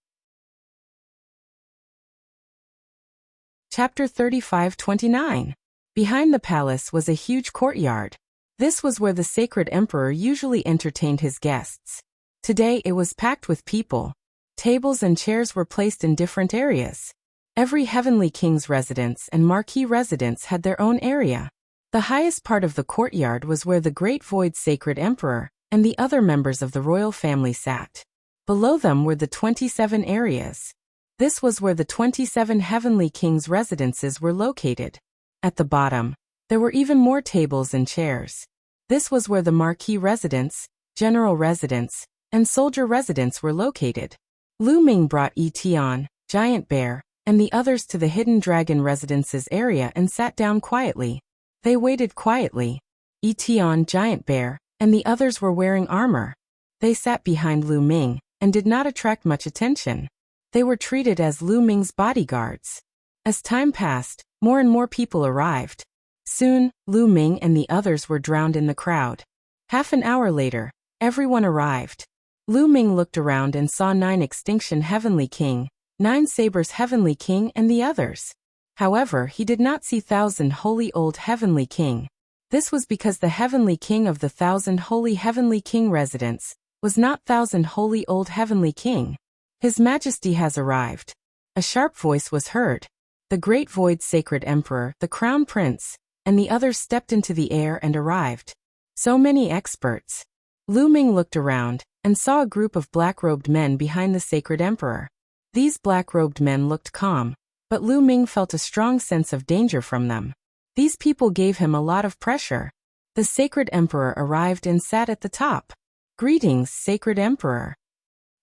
A: Chapter 35-29. Behind the palace was a huge courtyard. This was where the sacred emperor usually entertained his guests. Today it was packed with people. Tables and chairs were placed in different areas. Every heavenly king's residence and marquis residence had their own area. The highest part of the courtyard was where the Great Void Sacred Emperor and the other members of the royal family sat. Below them were the 27 areas. This was where the 27 heavenly kings' residences were located. At the bottom, there were even more tables and chairs. This was where the marquis residence, general residence, and soldier residence were located. Lu Ming brought Tian, Giant Bear, and the others to the Hidden Dragon residences area and sat down quietly. They waited quietly. Tian, Giant Bear, and the others were wearing armor. They sat behind Lu Ming and did not attract much attention. They were treated as Lu Ming's bodyguards. As time passed, more and more people arrived. Soon, Lu Ming and the others were drowned in the crowd. Half an hour later, everyone arrived. Lu Ming looked around and saw 9 Extinction Heavenly King, 9 Sabers Heavenly King and the others. However, he did not see 1,000 Holy Old Heavenly King. This was because the Heavenly King of the 1,000 Holy Heavenly King residence was not 1,000 Holy Old Heavenly King. His Majesty has arrived. A sharp voice was heard. The Great Void Sacred Emperor, the Crown Prince, and the others stepped into the air and arrived. So many experts. Lu Ming looked around and saw a group of black-robed men behind the Sacred Emperor. These black-robed men looked calm, but Lu Ming felt a strong sense of danger from them. These people gave him a lot of pressure. The Sacred Emperor arrived and sat at the top. Greetings, Sacred Emperor.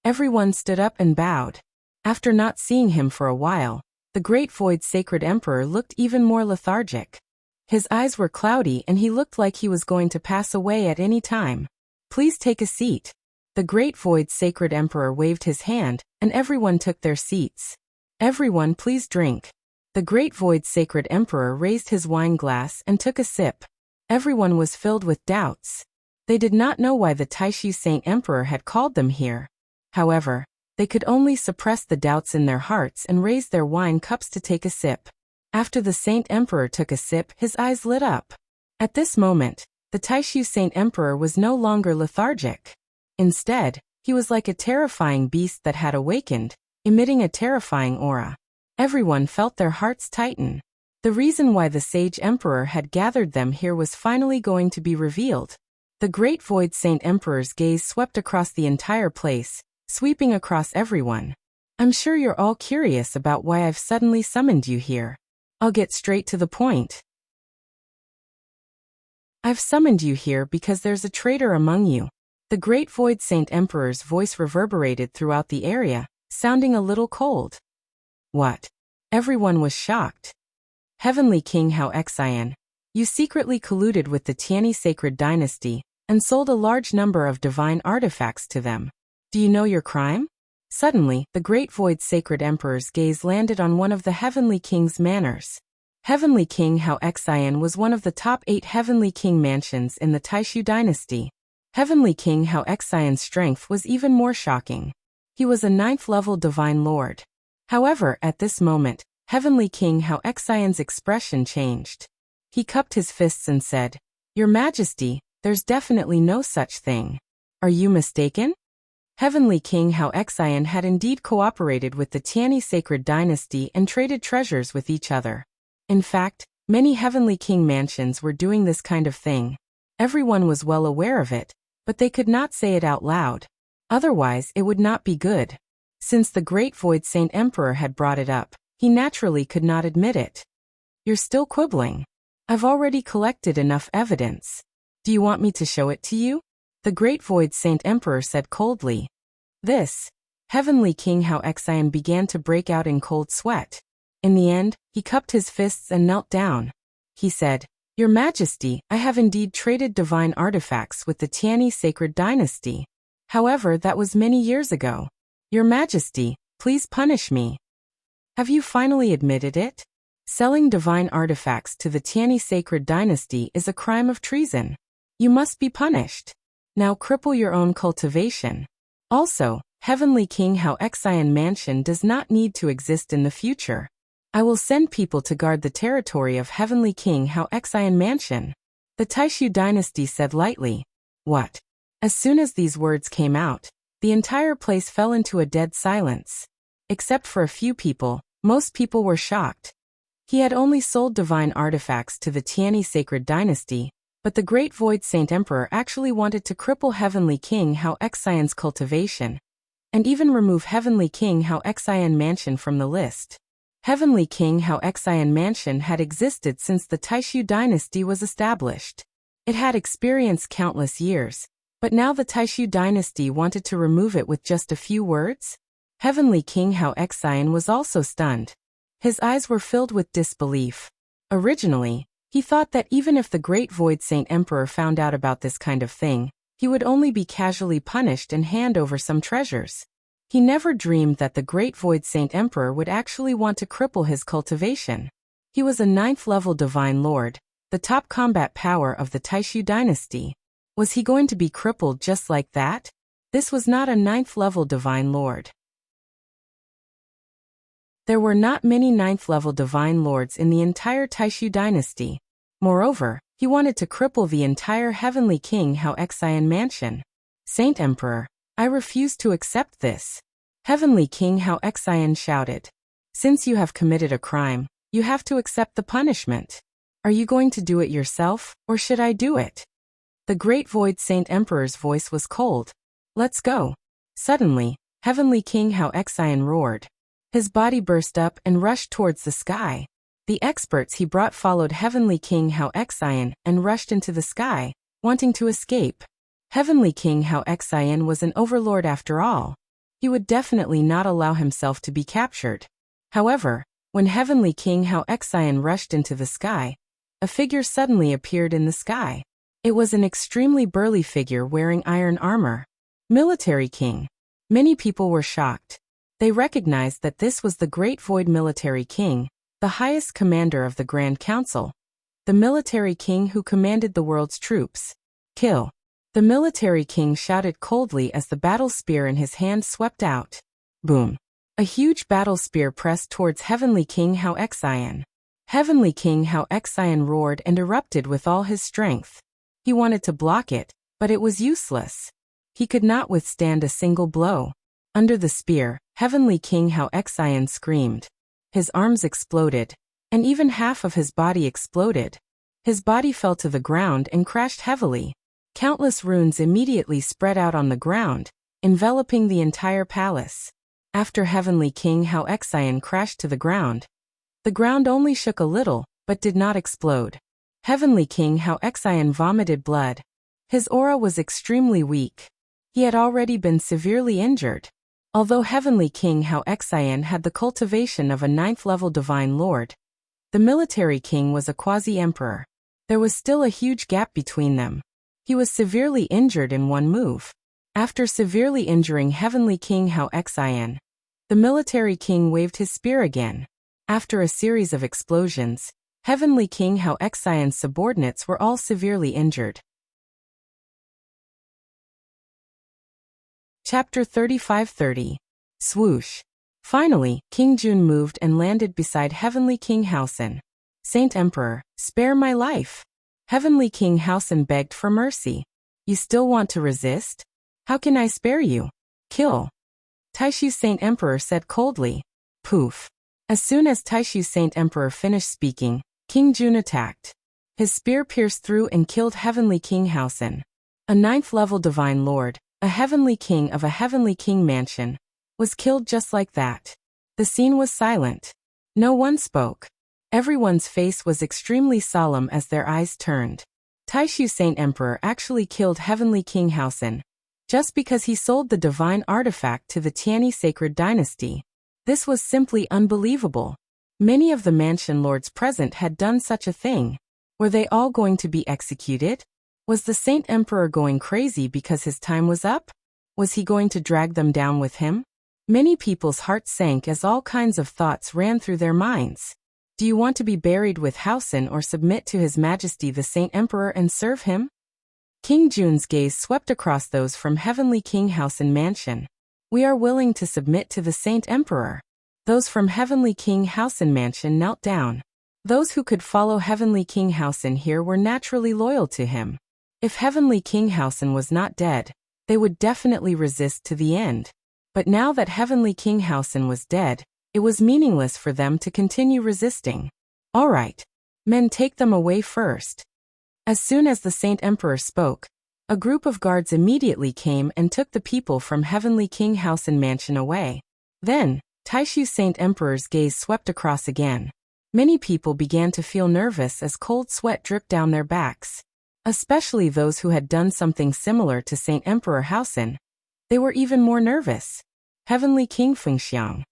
A: Everyone stood up and bowed. After not seeing him for a while, the Great Void Sacred Emperor looked even more lethargic. His eyes were cloudy and he looked like he was going to pass away at any time. Please take a seat. The Great Void Sacred Emperor waved his hand, and everyone took their seats. Everyone please drink. The Great Void Sacred Emperor raised his wine glass and took a sip. Everyone was filled with doubts. They did not know why the Taishu Saint Emperor had called them here. However, they could only suppress the doubts in their hearts and raise their wine cups to take a sip. After the Saint Emperor took a sip, his eyes lit up. At this moment, the Taishu Saint Emperor was no longer lethargic. Instead, he was like a terrifying beast that had awakened, emitting a terrifying aura. Everyone felt their hearts tighten. The reason why the Sage Emperor had gathered them here was finally going to be revealed. The Great Void Saint Emperor's gaze swept across the entire place, sweeping across everyone. I'm sure you're all curious about why I've suddenly summoned you here. I'll get straight to the point. I've summoned you here because there's a traitor among you. The great Void Saint Emperor's voice reverberated throughout the area, sounding a little cold. What? Everyone was shocked. Heavenly King Hao Xian, you secretly colluded with the Tianyi Sacred Dynasty and sold a large number of divine artifacts to them. Do you know your crime? Suddenly, the great Void Sacred Emperor's gaze landed on one of the Heavenly King's manors. Heavenly King Hao Xian was one of the top 8 Heavenly King mansions in the Taishu dynasty. Heavenly King Hao Xian's strength was even more shocking. He was a 9th-level divine lord. However, at this moment, Heavenly King Hao Xian's expression changed. He cupped his fists and said, "Your Majesty, there's definitely no such thing. Are you mistaken?" Heavenly King Hao Xian had indeed cooperated with the Tianyi Sacred Dynasty and traded treasures with each other. In fact, many Heavenly King mansions were doing this kind of thing. Everyone was well aware of it, but they could not say it out loud. Otherwise, it would not be good. Since the great Void Saint Emperor had brought it up, he naturally could not admit it. You're still quibbling. I've already collected enough evidence. Do you want me to show it to you? The great Void Saint Emperor said coldly. This. Heavenly King Hao Xian began to break out in cold sweat. In the end, he cupped his fists and knelt down. He said, "Your Majesty, I have indeed traded divine artifacts with the Tianyi Sacred Dynasty. However, that was many years ago. Your Majesty, please punish me." Have you finally admitted it? Selling divine artifacts to the Tianyi Sacred Dynasty is a crime of treason. You must be punished. Now cripple your own cultivation. Also, Heavenly King Hao Xian Mansion does not need to exist in the future. I will send people to guard the territory of Heavenly King Hao Xian Mansion. The Taishu dynasty said lightly. What? As soon as these words came out, the entire place fell into a dead silence. Except for a few people, most people were shocked. He had only sold divine artifacts to the Tianyi Sacred Dynasty, but the great Void Saint Emperor actually wanted to cripple Heavenly King Hao Xian's cultivation, and even remove Heavenly King Hao Xian Mansion from the list. Heavenly King Hao Xian Mansion had existed since the Taishu dynasty was established. It had experienced countless years, but now the Taishu dynasty wanted to remove it with just a few words? Heavenly King Hao Xian was also stunned. His eyes were filled with disbelief. Originally, he thought that even if the great Void Saint Emperor found out about this kind of thing, he would only be casually punished and hand over some treasures. He never dreamed that the great Void Saint Emperor would actually want to cripple his cultivation. He was a 9th-level divine lord, the top combat power of the Taishu dynasty. Was he going to be crippled just like that? This was not a 9th-level divine lord. There were not many 9th-level divine lords in the entire Taishu dynasty. Moreover, he wanted to cripple the entire Heavenly King Hao Xian Mansion. Saint Emperor, I refuse to accept this. Heavenly King Hao Xian shouted. Since you have committed a crime, you have to accept the punishment. Are you going to do it yourself, or should I do it? The great Void Saint Emperor's voice was cold. Let's go. Suddenly, Heavenly King Hao Xian roared. His body burst up and rushed towards the sky. The experts he brought followed Heavenly King Hao Xian and rushed into the sky, wanting to escape. Heavenly King Hao Xian was an overlord after all. He would definitely not allow himself to be captured. However, when Heavenly King Hao Xian rushed into the sky, a figure suddenly appeared in the sky. It was an extremely burly figure wearing iron armor. Military King. Many people were shocked. They recognized that this was the Great Void Military King, the highest commander of the Grand Council. The Military King who commanded the world's troops. Kill. The Military King shouted coldly as the battle spear in his hand swept out. Boom. A huge battle spear pressed towards Heavenly King Hao Xian. Heavenly King Hao Xian roared and erupted with all his strength. He wanted to block it, but it was useless. He could not withstand a single blow. Under the spear, Heavenly King Hao Xian screamed. His arms exploded, and even half of his body exploded. His body fell to the ground and crashed heavily. Countless runes immediately spread out on the ground, enveloping the entire palace. After Heavenly King Hao Xian crashed to the ground, The ground only shook a little, but did not explode. Heavenly King Hao Xian vomited blood. His aura was extremely weak. He had already been severely injured. Although Heavenly King Hao Xian had the cultivation of a 9th-level Divine Lord, the military king was a quasi-emperor. There was still a huge gap between them. He was severely injured in one move. After severely injuring Heavenly King Hao Xian, the military king waved his spear again. After a series of explosions, Heavenly King Hao Xian's subordinates were all severely injured. Chapter 35:30. Swoosh. Finally, King Jun moved and landed beside Heavenly King Haosen. Saint Emperor, spare my life. Heavenly King Haosen begged for mercy. You still want to resist? How can I spare you? Kill. Taishu Saint Emperor said coldly. Poof. As soon as Taishu Saint Emperor finished speaking, King Jun attacked. His spear pierced through and killed Heavenly King Haosen. A 9th-level Divine Lord, a Heavenly King of a Heavenly King mansion, was killed just like that. The scene was silent. No one spoke. Everyone's face was extremely solemn as their eyes turned. Taishu Saint Emperor actually killed Heavenly King Haosen, just because he sold the divine artifact to the Tianyi sacred dynasty. This was simply unbelievable. Many of the mansion lords present had done such a thing. Were they all going to be executed? Was the Saint Emperor going crazy because his time was up? Was he going to drag them down with him? Many people's hearts sank as all kinds of thoughts ran through their minds. Do you want to be buried with Haosen or submit to His Majesty the Saint Emperor and serve him? King Jun's gaze swept across those from Heavenly King Haosen Mansion. We are willing to submit to the Saint Emperor. Those from Heavenly King Haosen Mansion knelt down. Those who could follow Heavenly King Haosen here were naturally loyal to him. If Heavenly King Haosen was not dead, they would definitely resist to the end. But now that Heavenly King Haosen was dead, it was meaningless for them to continue resisting. All right. Men, take them away first. As soon as the Saint Emperor spoke, a group of guards immediately came and took the people from Heavenly King Haosen Mansion away. Then, Taishu Saint Emperor's gaze swept across again. Many people began to feel nervous as cold sweat dripped down their backs. Especially those who had done something similar to Saint Emperor Haosen. They were even more nervous. Heavenly King Fengxiang.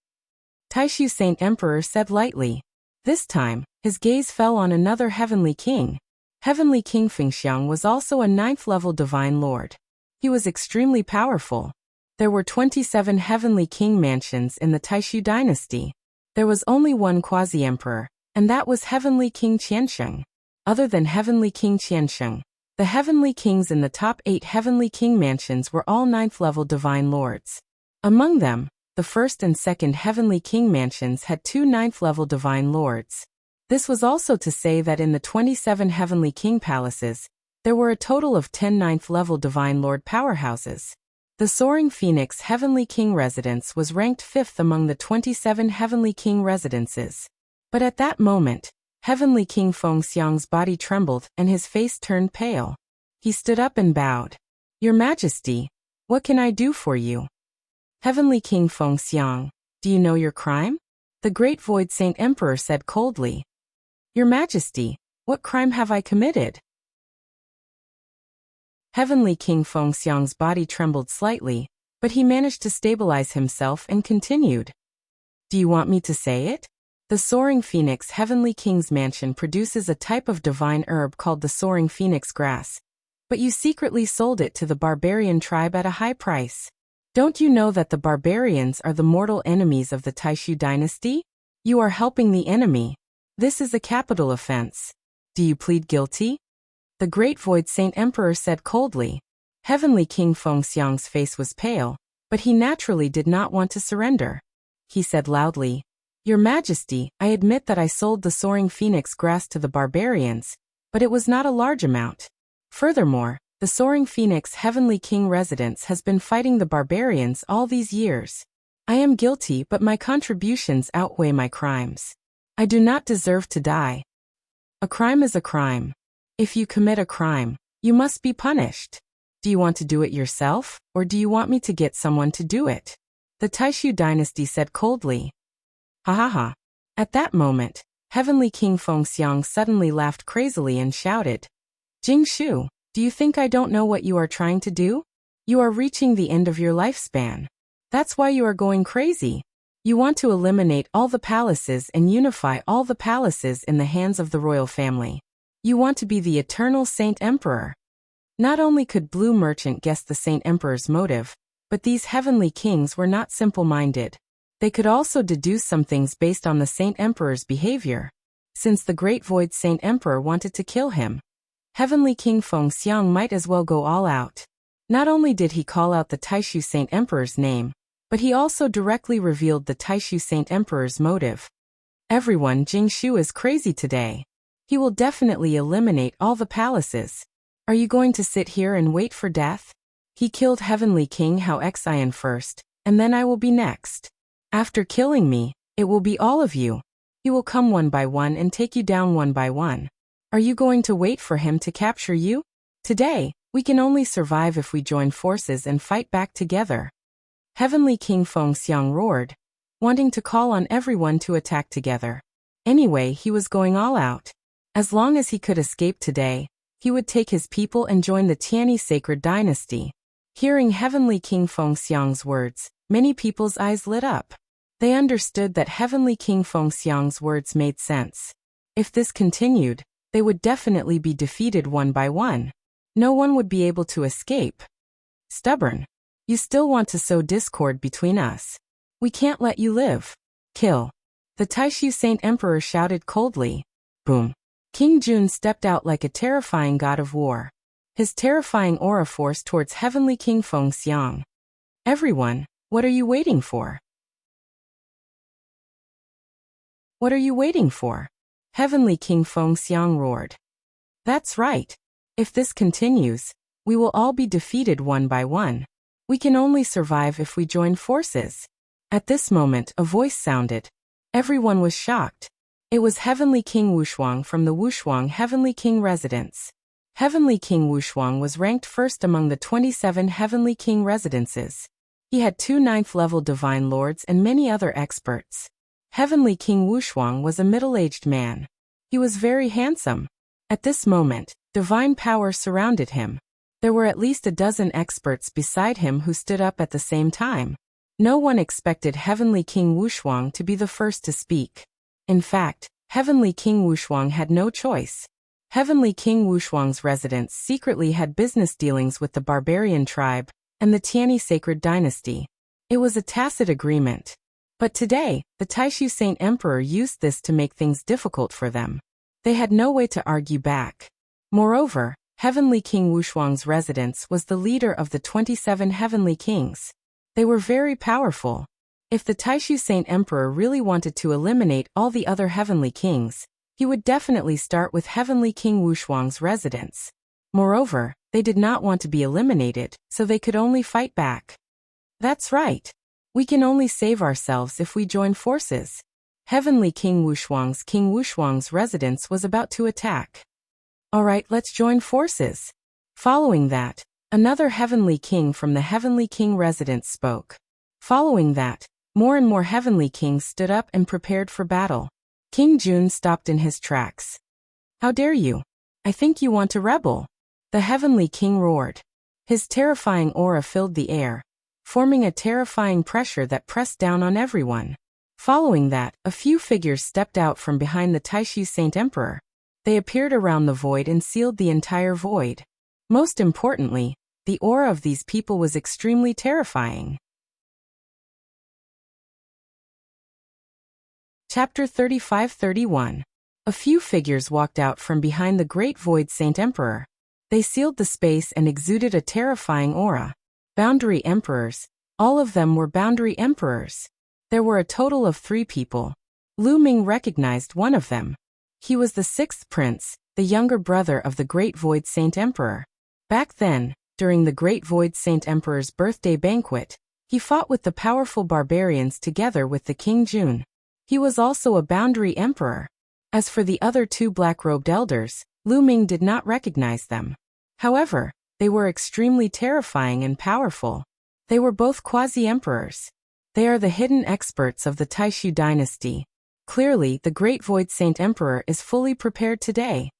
A: Taishu Saint Emperor said lightly. This time, his gaze fell on another Heavenly King. Heavenly King Fengxiang was also a 9th-level Divine Lord. He was extremely powerful. There were 27 Heavenly King mansions in the Taishu dynasty. There was only one quasi-emperor, and that was Heavenly King Qiansheng. Other than Heavenly King Qiansheng, the Heavenly Kings in the top 8 Heavenly King mansions were all 9th-level Divine Lords. Among them, the 1st and 2nd Heavenly King mansions had 2 9th-level Divine Lords. This was also to say that in the 27 Heavenly King palaces, there were a total of 10 9th-level Divine Lord powerhouses. The Soaring Phoenix Heavenly King residence was ranked 5th among the 27 Heavenly King residences. But at that moment, Heavenly King Fengxiang's body trembled and his face turned pale. He stood up and bowed. Your Majesty, what can I do for you? Heavenly King Fengxiang, do you know your crime? The Great Void Saint Emperor said coldly. Your Majesty, what crime have I committed? Heavenly King Fengxiang's body trembled slightly, but he managed to stabilize himself and continued. Do you want me to say it? The Soaring Phoenix Heavenly King's mansion produces a type of divine herb called the Soaring Phoenix grass, but you secretly sold it to the barbarian tribe at a high price. Don't you know that the barbarians are the mortal enemies of the Taishu dynasty? You are helping the enemy. This is a capital offense. Do you plead guilty? The Great Void Saint Emperor said coldly. Heavenly King Fengxiang's face was pale, but he naturally did not want to surrender. He said loudly, Your Majesty, I admit that I sold the Soaring Phoenix grass to the barbarians, but it was not a large amount. Furthermore, the Soaring Phoenix Heavenly King residence has been fighting the barbarians all these years. I am guilty, but my contributions outweigh my crimes. I do not deserve to die. A crime is a crime. If you commit a crime, you must be punished. Do you want to do it yourself, or do you want me to get someone to do it? The Taishu dynasty said coldly. Ha ha ha. At that moment, Heavenly King Fengxiang suddenly laughed crazily and shouted, Jingshu, do you think I don't know what you are trying to do? You are reaching the end of your lifespan. That's why you are going crazy. You want to eliminate all the palaces and unify all the palaces in the hands of the royal family. You want to be the eternal Saint Emperor. Not only could Blue Merchant guess the Saint Emperor's motive, but these heavenly kings were not simple-minded. They could also deduce some things based on the Saint Emperor's behavior. Since the Great Void Saint Emperor wanted to kill him, Heavenly King Fengxiang might as well go all out. Not only did he call out the Taishu Saint Emperor's name, but he also directly revealed the Taishu Saint Emperor's motive. Everyone, Jingshu is crazy today. He will definitely eliminate all the palaces. Are you going to sit here and wait for death? He killed Heavenly King Hao Xian first, and then I will be next. After killing me, it will be all of you. He will come one by one and take you down one by one. Are you going to wait for him to capture you? Today, we can only survive if we join forces and fight back together. Heavenly King Fengxiang roared, wanting to call on everyone to attack together. Anyway, he was going all out. As long as he could escape today, he would take his people and join the Tianyi sacred dynasty. Hearing Heavenly King Fengxiang's words, many people's eyes lit up. They understood that Heavenly King Fengxiang's words made sense. If this continued, they would definitely be defeated one by one. No one would be able to escape. Stubborn. You still want to sow discord between us. We can't let you live. Kill. The Taishu Saint Emperor shouted coldly. Boom. King Jun stepped out like a terrifying god of war. His terrifying aura forced towards Heavenly King Fengxiang. Everyone, what are you waiting for? What are you waiting for? Heavenly King Fengxiang roared. That's right. If this continues, we will all be defeated one by one. We can only survive if we join forces. At this moment, a voice sounded. Everyone was shocked. It was Heavenly King Wushuang from the Wushuang Heavenly King residence. Heavenly King Wushuang was ranked first among the 27 Heavenly King residences. He had 2 9th-level divine lords and many other experts. Heavenly King Wushuang was a middle-aged man. He was very handsome. At this moment, divine power surrounded him. There were at least a dozen experts beside him who stood up at the same time. No one expected Heavenly King Wushuang to be the first to speak. In fact, Heavenly King Wushuang had no choice. Heavenly King Wushuang's residence secretly had business dealings with the barbarian tribe and the Tianyi sacred dynasty. It was a tacit agreement. But today, the Taishu Saint Emperor used this to make things difficult for them. They had no way to argue back. Moreover, Heavenly King Wushuang's residence was the leader of the 27 Heavenly Kings. They were very powerful. If the Taishu Saint Emperor really wanted to eliminate all the other Heavenly Kings, he would definitely start with Heavenly King Wushuang's residence. Moreover, they did not want to be eliminated, so they could only fight back. That's right. We can only save ourselves if we join forces. Heavenly King Wushuang's residence was about to attack. Alright, let's join forces. Following that, another Heavenly King from the Heavenly King residence spoke. Following that, more and more Heavenly Kings stood up and prepared for battle. King Jun stopped in his tracks. How dare you? I think you want to rebel. The Heavenly King roared. His terrifying aura filled the air, forming a terrifying pressure that pressed down on everyone. Following that, a few figures stepped out from behind the Taishu Saint Emperor. They appeared around the void and sealed the entire void. Most importantly, the aura of these people was extremely terrifying. Chapter 35-31. A few figures walked out from behind the Great Void Saint Emperor. They sealed the space and exuded a terrifying aura. Boundary Emperors. All of them were Boundary Emperors. There were a total of 3 people. Lu Ming recognized one of them. He was the 6th prince, the younger brother of the Great Void Saint Emperor. Back then, during the Great Void Saint Emperor's birthday banquet, he fought with the powerful barbarians together with the King Jun. He was also a Boundary Emperor. As for the other 2 black-robed elders, Lu Ming did not recognize them. However, they were extremely terrifying and powerful. They were both quasi-emperors. They are the hidden experts of the Taishu dynasty. Clearly, the Great Void Saint Emperor is fully prepared today.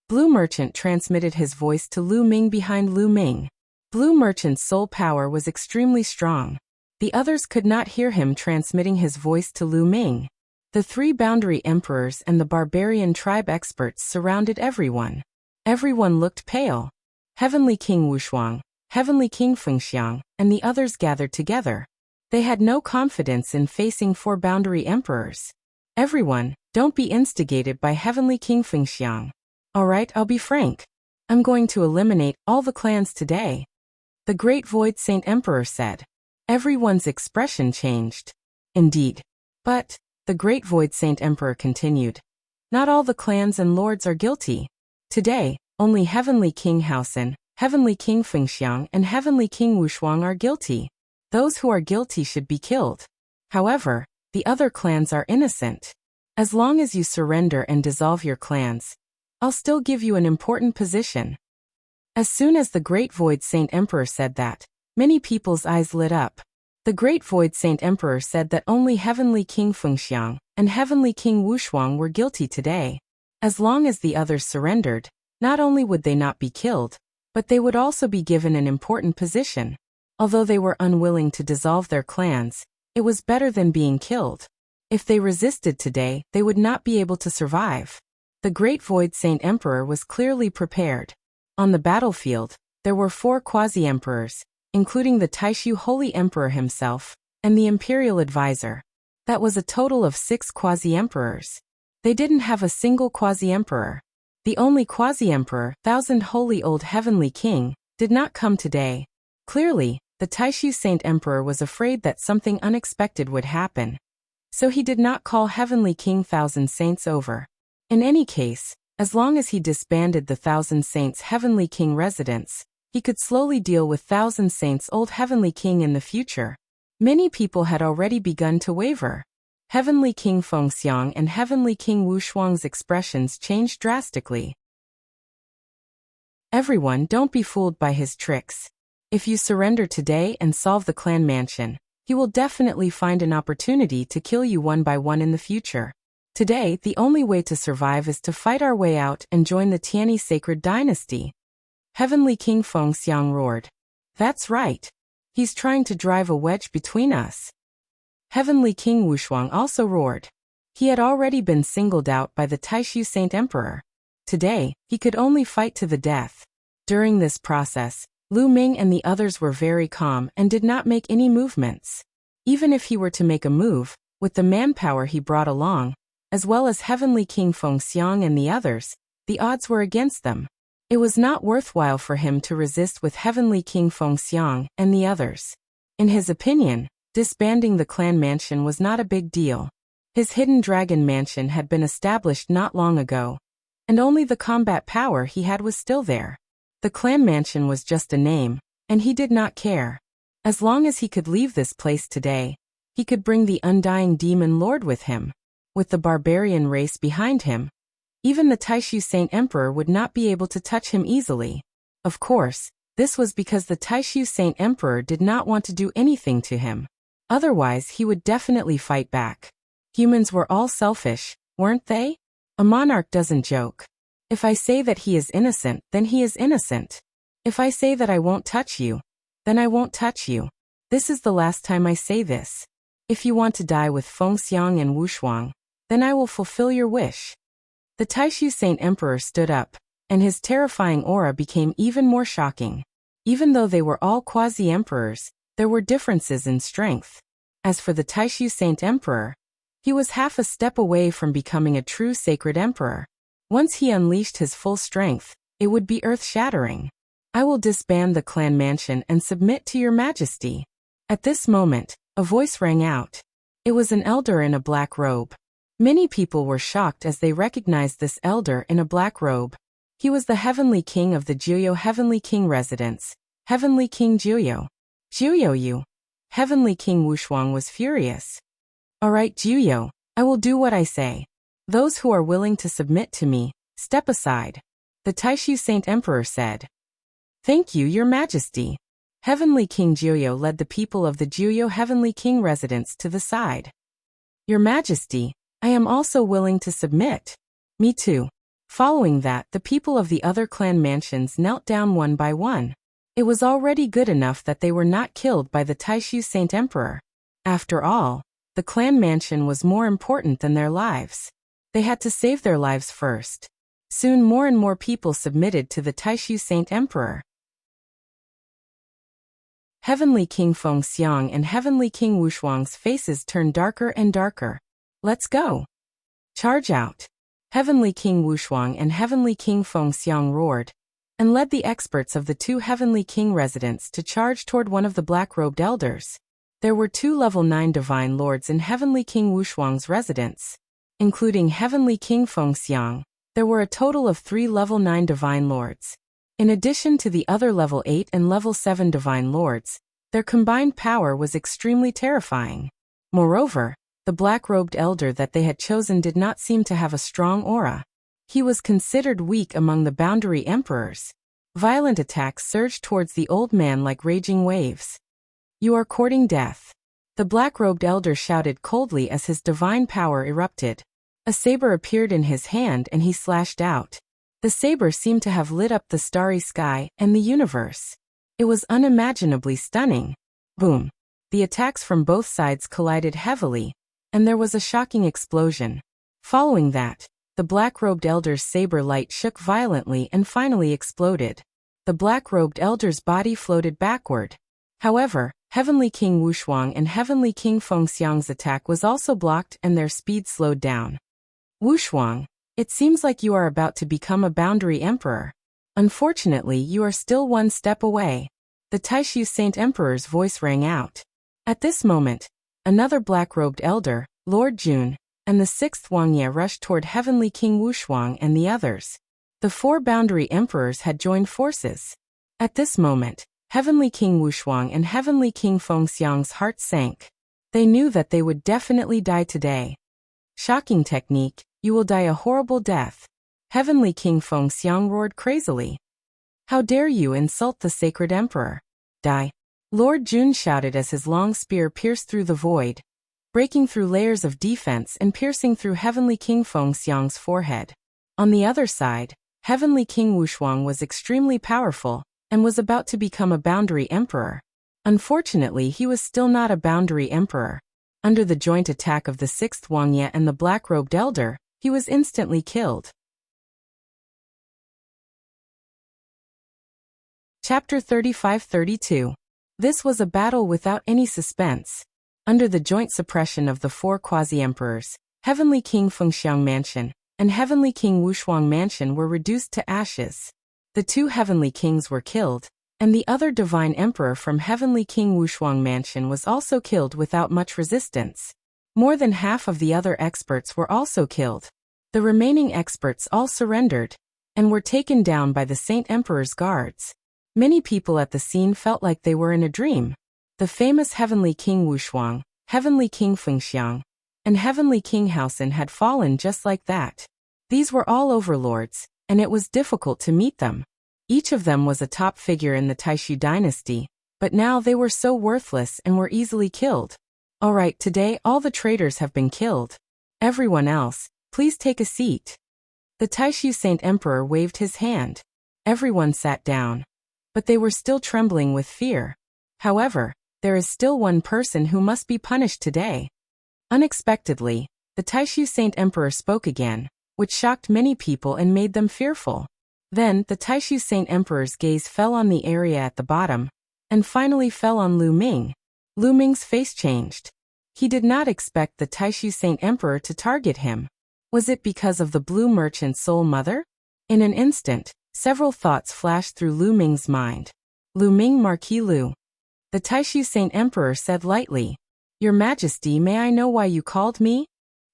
A: Blue Merchant transmitted his voice to Lu Ming behind Lu Ming. Blue Merchant's soul power was extremely strong. The others could not hear him transmitting his voice to Lu Ming. The three boundary emperors and the barbarian tribe experts surrounded everyone. Everyone looked pale. Heavenly King Wuxia, Heavenly King Fengxiang, and the others gathered together. They had no confidence in facing four boundary emperors. Everyone, don't be instigated by Heavenly King Fengxiang. Alright, I'll be frank. I'm going to eliminate all the clans today. The Great Void Saint Emperor said. Everyone's expression changed. Indeed. But, the Great Void Saint Emperor continued. Not all the clans and lords are guilty. Today, only Heavenly King Haosen, Heavenly King Fengxiang, and Heavenly King Wuxia are guilty. Those who are guilty should be killed. However, the other clans are innocent. As long as you surrender and dissolve your clans, I'll still give you an important position. As soon as the Great Void Saint Emperor said that, many people's eyes lit up. The Great Void Saint Emperor said that only Heavenly King Fengxiang and Heavenly King Wuxia were guilty today. As long as the others surrendered, not only would they not be killed, but they would also be given an important position. Although they were unwilling to dissolve their clans, it was better than being killed. If they resisted today, they would not be able to survive. The Great Void Saint Emperor was clearly prepared. On the battlefield, there were 4 quasi-emperors, including the Taishu Holy Emperor himself, and the Imperial Advisor. That was a total of 6 quasi-emperors. They didn't have a single quasi-emperor. The only quasi-emperor, Thousand Holy Old Heavenly King, did not come today. Clearly, the Taishu Saint Emperor was afraid that something unexpected would happen. So he did not call Heavenly King Thousand Saints over. In any case, as long as he disbanded the Thousand Saints Heavenly King residence, he could slowly deal with Thousand Saints Old Heavenly King in the future. Many people had already begun to waver. Heavenly King Fengxiang and Heavenly King Wuxuang's expressions changed drastically. Everyone, don't be fooled by his tricks. If you surrender today and solve the clan mansion, he will definitely find an opportunity to kill you one by one in the future. Today, the only way to survive is to fight our way out and join the Tianyi Sacred Dynasty. Heavenly King Fengxiang roared. That's right. He's trying to drive a wedge between us. Heavenly King Wuxia also roared. He had already been singled out by the Taishu Saint Emperor. Today, he could only fight to the death. During this process, Lu Ming and the others were very calm and did not make any movements. Even if he were to make a move, with the manpower he brought along, as well as Heavenly King Fengxiang and the others, the odds were against them. It was not worthwhile for him to resist with Heavenly King Fengxiang and the others. In his opinion, disbanding the clan mansion was not a big deal. His hidden dragon mansion had been established not long ago, and only the combat power he had was still there. The clan mansion was just a name, and he did not care. As long as he could leave this place today, he could bring the undying demon lord with him. With the barbarian race behind him, even the Taishu Saint Emperor would not be able to touch him easily. Of course, this was because the Taishu Saint Emperor did not want to do anything to him. Otherwise, he would definitely fight back. Humans were all selfish, weren't they? A monarch doesn't joke. If I say that he is innocent, then he is innocent. If I say that I won't touch you, then I won't touch you. This is the last time I say this. If you want to die with Fengxiang and Wuxia, then I will fulfill your wish. The Taishu Saint Emperor stood up, and his terrifying aura became even more shocking. Even though they were all quasi-emperors, there were differences in strength. As for the Taishu Saint Emperor, he was half a step away from becoming a true sacred emperor. Once he unleashed his full strength, it would be earth-shattering. I will disband the clan mansion and submit to your majesty. At this moment, a voice rang out. It was an elder in a black robe. Many people were shocked as they recognized this elder in a black robe. He was the Heavenly King of the Jiuyo Heavenly King residence, Heavenly King Jiuyo. Jiuyo you. Heavenly King Wuxia was furious. Alright Jiuyo, I will do what I say. Those who are willing to submit to me, step aside. The Taishu Saint Emperor said. Thank you, your majesty. Heavenly King Jiuyo led the people of the Jiuyo Heavenly King residence to the side. Your majesty, I am also willing to submit. Me too. Following that, the people of the other clan mansions knelt down one by one. It was already good enough that they were not killed by the Taishu Saint Emperor. After all, the clan mansion was more important than their lives. They had to save their lives first. Soon more and more people submitted to the Taishu Saint Emperor. Heavenly King Fengxiang and Heavenly King Wushuang's faces turned darker and darker. Let's go. Charge out. Heavenly King Wushuang and Heavenly King Fengxiang roared, and led the experts of the two Heavenly King residents to charge toward one of the black-robed elders. There were 2 level 9 divine lords in Heavenly King Wushuang's residence. Including Heavenly King Fengxiang, there were a total of 3 level 9 divine lords. In addition to the other level 8 and level 7 divine lords, their combined power was extremely terrifying. Moreover, the black-robed elder that they had chosen did not seem to have a strong aura. He was considered weak among the boundary emperors. Violent attacks surged towards the old man like raging waves. You are courting death. The black-robed elder shouted coldly as his divine power erupted. A saber appeared in his hand and he slashed out. The saber seemed to have lit up the starry sky and the universe. It was unimaginably stunning. Boom. The attacks from both sides collided heavily, and there was a shocking explosion. Following that, the black-robed elder's saber light shook violently and finally exploded. The black-robed elder's body floated backward. However, Heavenly King Wushuang and Heavenly King Fengxiang's attack was also blocked and their speed slowed down. Wushuang, it seems like you are about to become a boundary emperor. Unfortunately, you are still one step away. The Taishu Saint Emperor's voice rang out. At this moment, another black-robed elder, Lord Jun, and the 6th Wangye rushed toward Heavenly King Wushuang and the others. The 4 boundary emperors had joined forces. At this moment, Heavenly King Wushuang and Heavenly King Fengxiang's hearts sank. They knew that they would definitely die today. Shocking technique, you will die a horrible death. Heavenly King Fengxiang roared crazily. How dare you insult the sacred emperor? Die. Lord Jun shouted as his long spear pierced through the void, breaking through layers of defense and piercing through Heavenly King Fengxiang's forehead. On the other side, Heavenly King Wushuang was extremely powerful and was about to become a boundary emperor. Unfortunately, he was still not a boundary emperor. Under the joint attack of the 6th Wangye and the black-robed elder, he was instantly killed. Chapter 35-32. This was a battle without any suspense. Under the joint suppression of the 4 quasi-emperors, Heavenly King Fengxiang Mansion and Heavenly King Wushuang Mansion were reduced to ashes. The 2 Heavenly Kings were killed, and the other Divine Emperor from Heavenly King Wushuang Mansion was also killed without much resistance. More than half of the other experts were also killed. The remaining experts all surrendered, and were taken down by the Saint Emperor's guards. Many people at the scene felt like they were in a dream. The famous Heavenly King Wushuang, Heavenly King Fengxiang, and Heavenly King Haosen had fallen just like that. These were all overlords, and it was difficult to meet them. Each of them was a top figure in the Taishu dynasty, but now they were so worthless and were easily killed. Alright, today all the traitors have been killed. Everyone else, please take a seat. The Taishu Saint Emperor waved his hand. Everyone sat down. But they were still trembling with fear. However, there is still one person who must be punished today. Unexpectedly, the Taishu Saint Emperor spoke again, which shocked many people and made them fearful. Then, the Taishu Saint Emperor's gaze fell on the area at the bottom, and finally fell on Lu Ming. Lu Ming's face changed. He did not expect the Taishu Saint Emperor to target him. Was it because of the blue merchant's soul mother? In an instant, several thoughts flashed through Lu Ming's mind. Lu Ming Marquis Lu. The Taishu Saint Emperor said lightly, "Your Majesty, may I know why you called me?"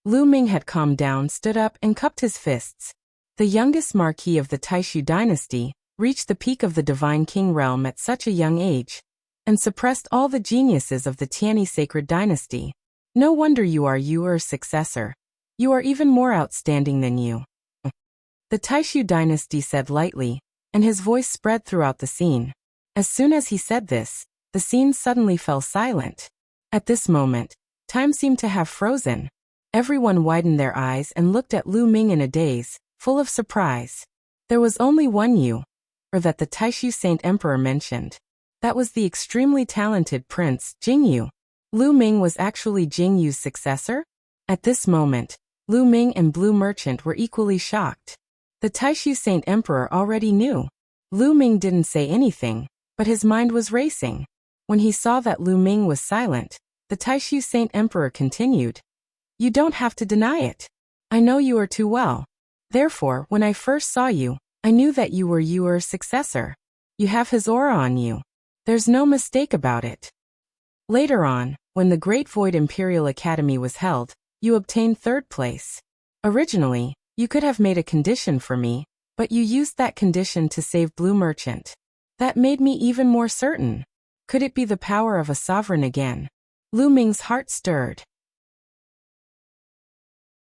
A: Lu Ming had calmed down, stood up, and cupped his fists. The youngest Marquis of the Taishu dynasty reached the peak of the Divine King realm at such a young age, and suppressed all the geniuses of the Tianyi sacred dynasty. No wonder you are your successor. You are even more outstanding than you. The Taishu dynasty said lightly, and his voice spread throughout the scene. As soon as he said this, the scene suddenly fell silent. At this moment, time seemed to have frozen. Everyone widened their eyes and looked at Lu Ming in a daze, full of surprise. There was only one Yu, or that the Taishu Saint Emperor mentioned. That was the extremely talented Prince Jingyu. Lu Ming was actually Jingyu's successor? At this moment, Lu Ming and Blue Merchant were equally shocked. The Taishu Saint Emperor already knew. Lu Ming didn't say anything, but his mind was racing. When he saw that Lu Ming was silent, the Taishu Saint Emperor continued. You don't have to deny it. I know you too well. Therefore, when I first saw you, I knew that you were Yuer's successor. You have his aura on you. There's no mistake about it. Later on, when the Great Void Imperial Academy was held, you obtained third place. Originally, you could have made a condition for me, but you used that condition to save Blue Merchant. That made me even more certain. Could it be the power of a sovereign again? Lu Ming's heart stirred.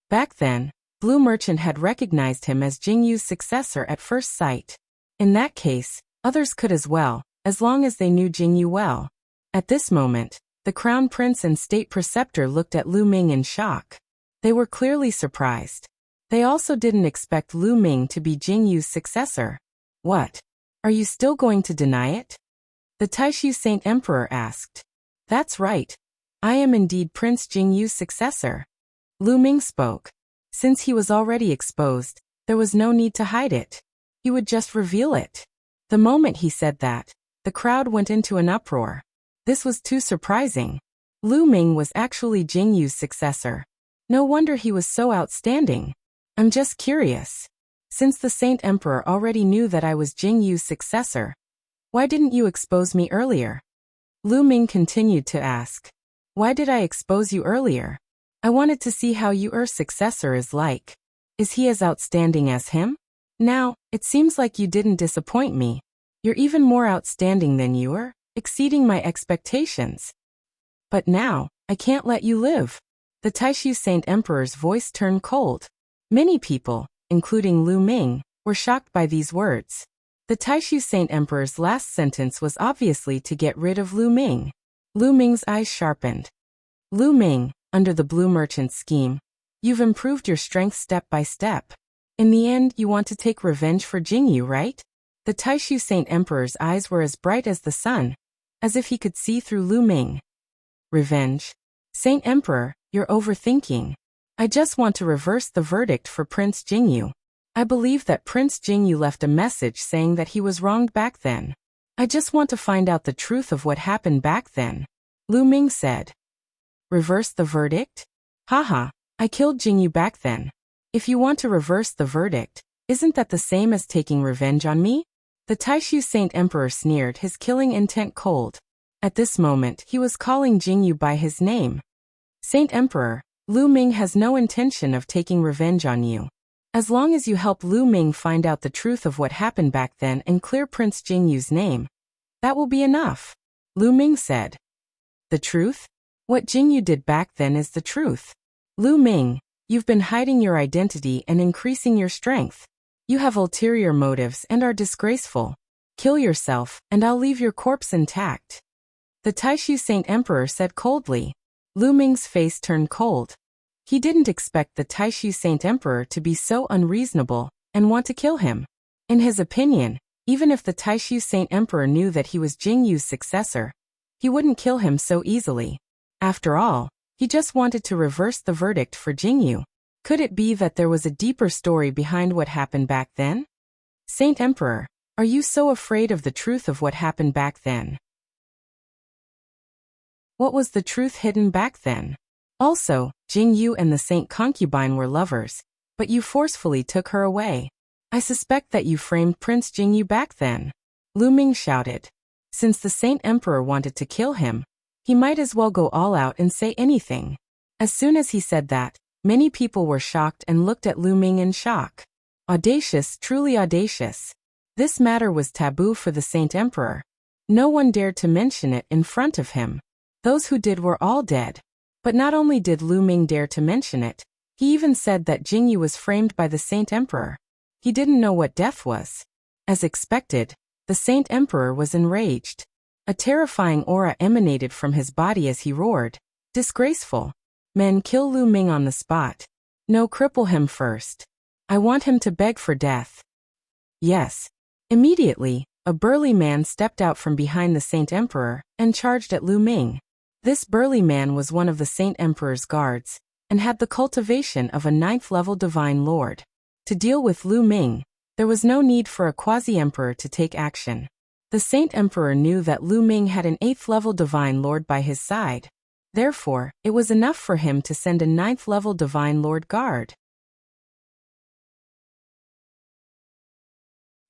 A: Back then, Blue Merchant had recognized him as Jingyu's successor at first sight. In that case, others could as well, as long as they knew Jingyu well. At this moment, the Crown Prince and State Preceptor looked at Lu Ming in shock. They were clearly surprised. They also didn't expect Lu Ming to be Jingyu's successor. What? Are you still going to deny it? The Taishu Saint Emperor asked. That's right. I am indeed Prince Jingyu's successor. Lu Ming spoke. Since he was already exposed, there was no need to hide it. He would just reveal it. The moment he said that, the crowd went into an uproar. This was too surprising. Lu Ming was actually Jingyu's successor. No wonder he was so outstanding. I'm just curious. Since the Saint Emperor already knew that I was Jingyu's successor, why didn't you expose me earlier? Lu Ming continued to ask. Why did I expose you earlier? I wanted to see how Yuer's successor is like. Is he as outstanding as him? Now, it seems like you didn't disappoint me. You're even more outstanding than Yuer, exceeding my expectations. But now, I can't let you live. The Taishu Saint Emperor's voice turned cold. Many people, including Lu Ming, were shocked by these words. The Taishu Saint Emperor's last sentence was obviously to get rid of Lu Ming. Lu Ming's eyes sharpened. Lu Ming, under the Blue Merchant scheme, you've improved your strength step by step. In the end, you want to take revenge for Jingyu, right? The Taishu Saint Emperor's eyes were as bright as the sun, as if he could see through Lu Ming. Revenge? Saint Emperor, you're overthinking. I just want to reverse the verdict for Prince Jingyu. I believe that Prince Jingyu left a message saying that he was wronged back then. I just want to find out the truth of what happened back then. Lu Ming said. Reverse the verdict? Haha, I killed Jingyu back then. If you want to reverse the verdict, isn't that the same as taking revenge on me? The Taishu Saint Emperor sneered, his killing intent cold. At this moment, he was calling Jingyu by his name. Saint Emperor, Lu Ming has no intention of taking revenge on you. As long as you help Lu Ming find out the truth of what happened back then and clear Prince Jingyu's name, that will be enough. Lu Ming said. The truth? What Jingyu did back then is the truth. Lu Ming, you've been hiding your identity and increasing your strength. You have ulterior motives and are disgraceful. Kill yourself, and I'll leave your corpse intact. The Taishu Saint Emperor said coldly. Lu Ming's face turned cold. He didn't expect the Taishu Saint Emperor to be so unreasonable and want to kill him. In his opinion, even if the Taishu Saint Emperor knew that he was Jingyu's successor, he wouldn't kill him so easily. After all, he just wanted to reverse the verdict for Jingyu. Could it be that there was a deeper story behind what happened back then? Saint Emperor, are you so afraid of the truth of what happened back then? What was the truth hidden back then? Also, Jingyu and the Saint Concubine were lovers, but you forcefully took her away. I suspect that you framed Prince Jingyu back then. Lu Ming shouted. Since the Saint Emperor wanted to kill him, he might as well go all out and say anything. As soon as he said that, many people were shocked and looked at Lu Ming in shock. Audacious, truly audacious. This matter was taboo for the Saint Emperor. No one dared to mention it in front of him. Those who did were all dead. But not only did Lu Ming dare to mention it, he even said that Jingyu was framed by the Saint Emperor. He didn't know what death was. As expected, the Saint Emperor was enraged. A terrifying aura emanated from his body as he roared. Disgraceful. Men, kill Lu Ming on the spot. No, cripple him first. I want him to beg for death. Yes. Immediately, a burly man stepped out from behind the Saint Emperor and charged at Lu Ming. This burly man was one of the Saint Emperor's guards and had the cultivation of a 9th-level divine lord. To deal with Lu Ming, there was no need for a quasi-emperor to take action. The Saint Emperor knew that Lu Ming had an 8th-level divine lord by his side. Therefore, it was enough for him to send a 9th-level divine lord guard.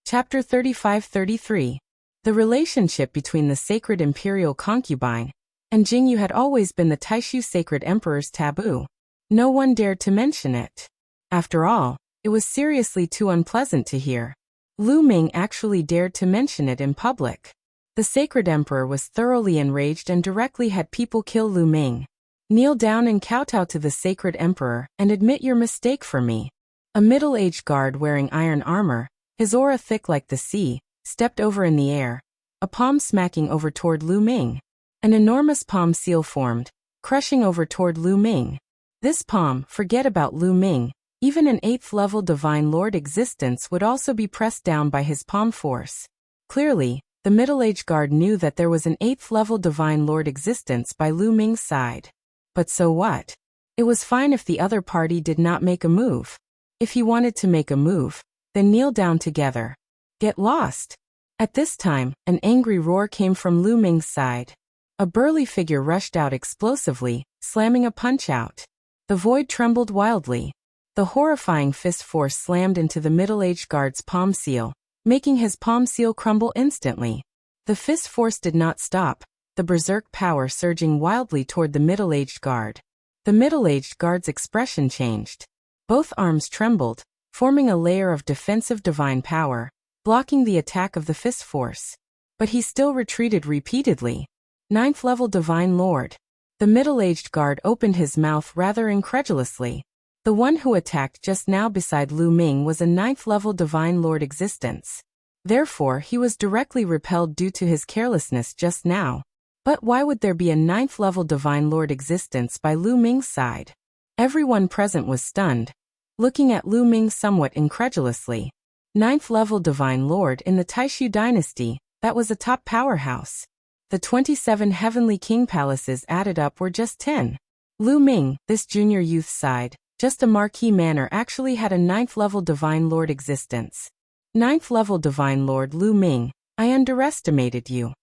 A: Chapter 35-33. The relationship between the sacred imperial concubine and Jingyu had always been the Taishu sacred emperor's taboo. No one dared to mention it. After all, it was seriously too unpleasant to hear. Lu Ming actually dared to mention it in public. The sacred emperor was thoroughly enraged and directly had people kill Lu Ming. Kneel down and kowtow to the sacred emperor and admit your mistake for me. A middle-aged guard wearing iron armor, his aura thick like the sea, stepped over in the air, a palm smacking over toward Lu Ming. An enormous palm seal formed, crushing over toward Lu Ming. This palm, forget about Lu Ming, even an 8th-level divine lord existence would also be pressed down by his palm force. Clearly, the middle-aged guard knew that there was an 8th-level divine lord existence by Lu Ming's side. But so what? It was fine if the other party did not make a move. If he wanted to make a move, then kneel down together. Get lost. At this time, an angry roar came from Lu Ming's side. A burly figure rushed out explosively, slamming a punch out. The void trembled wildly. The horrifying fist force slammed into the middle-aged guard's palm seal, making his palm seal crumble instantly. The fist force did not stop, the berserk power surging wildly toward the middle-aged guard. The middle-aged guard's expression changed. Both arms trembled, forming a layer of defensive divine power, blocking the attack of the fist force. But he still retreated repeatedly. 9th-level divine lord. The middle-aged guard opened his mouth rather incredulously. The one who attacked just now beside Lu Ming was a 9th-level divine lord existence. Therefore, he was directly repelled due to his carelessness just now. But why would there be a 9th-level divine lord existence by Lu Ming's side? Everyone present was stunned, looking at Lu Ming somewhat incredulously. 9th-level divine lord in the Taishu dynasty, that was a top powerhouse. The 27 heavenly king palaces added up were just 10. Lu Ming, this junior youth's side, just a marquee manor, actually had a 9th-level divine lord existence. 9th-level divine lord Lu Ming, I underestimated you.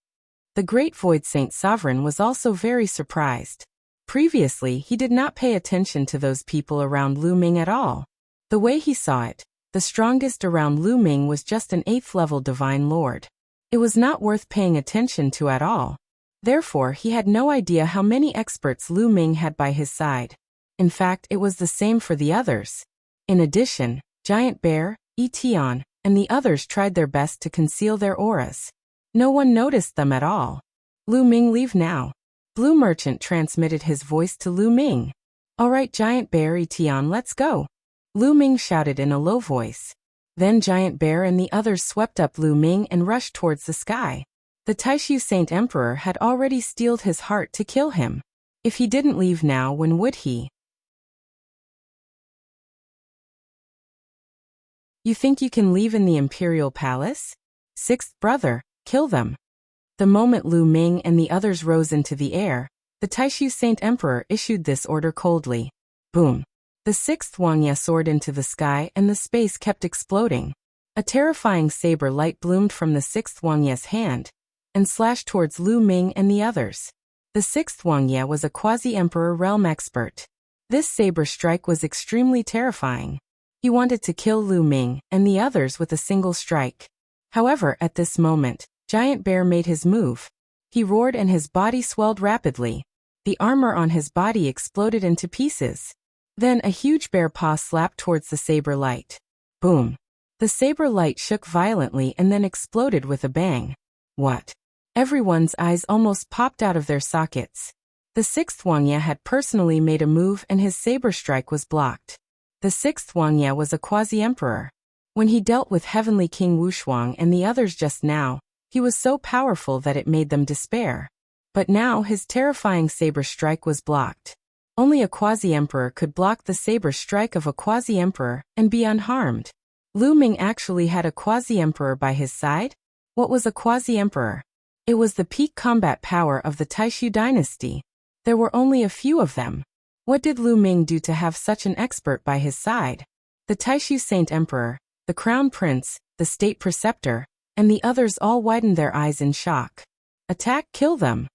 A: The great Void Saint Sovereign was also very surprised. Previously, he did not pay attention to those people around Lu Ming at all. The way he saw it, the strongest around Lu Ming was just an 8th-level divine lord. It was not worth paying attention to at all. Therefore, he had no idea how many experts Lu Ming had by his side. In fact, it was the same for the others. In addition, Giant Bear, Etion, and the others tried their best to conceal their auras. No one noticed them at all. Lu Ming, leave now. Blue Merchant transmitted his voice to Lu Ming. All right, Giant Bear, Etion, let's go. Lu Ming shouted in a low voice. Then Giant Bear and the others swept up Lu Ming and rushed towards the sky. The Taishu Saint Emperor had already steeled his heart to kill him. If he didn't leave now, when would he? You think you can leave in the imperial palace? 6th brother, kill them. The moment Lu Ming and the others rose into the air, the Taishu Saint Emperor issued this order coldly. Boom. The 6th Wuxia soared into the sky and the space kept exploding. A terrifying saber light bloomed from the 6th Wuxia's hand and slashed towards Lu Ming and the others. The 6th Wuxia was a quasi-emperor realm expert. This saber strike was extremely terrifying. He wanted to kill Lu Ming and the others with a single strike. However, at this moment, Giant Bear made his move. He roared and his body swelled rapidly. The armor on his body exploded into pieces. Then a huge bear paw slapped towards the saber light. Boom. The saber light shook violently and then exploded with a bang. What? Everyone's eyes almost popped out of their sockets. The 6th Wuxia had personally made a move and his saber strike was blocked. The 6th Wuxia was a quasi-emperor. When he dealt with Heavenly King Wushuang and the others just now, he was so powerful that it made them despair. But now his terrifying saber strike was blocked. Only a quasi-emperor could block the saber strike of a quasi-emperor and be unharmed. Lu Ming actually had a quasi-emperor by his side? What was a quasi-emperor? It was the peak combat power of the Taishu dynasty. There were only a few of them. What did Lu Ming do to have such an expert by his side? The Taishu Saint Emperor, the Crown Prince, the State Preceptor, and the others all widened their eyes in shock. Attack, kill them!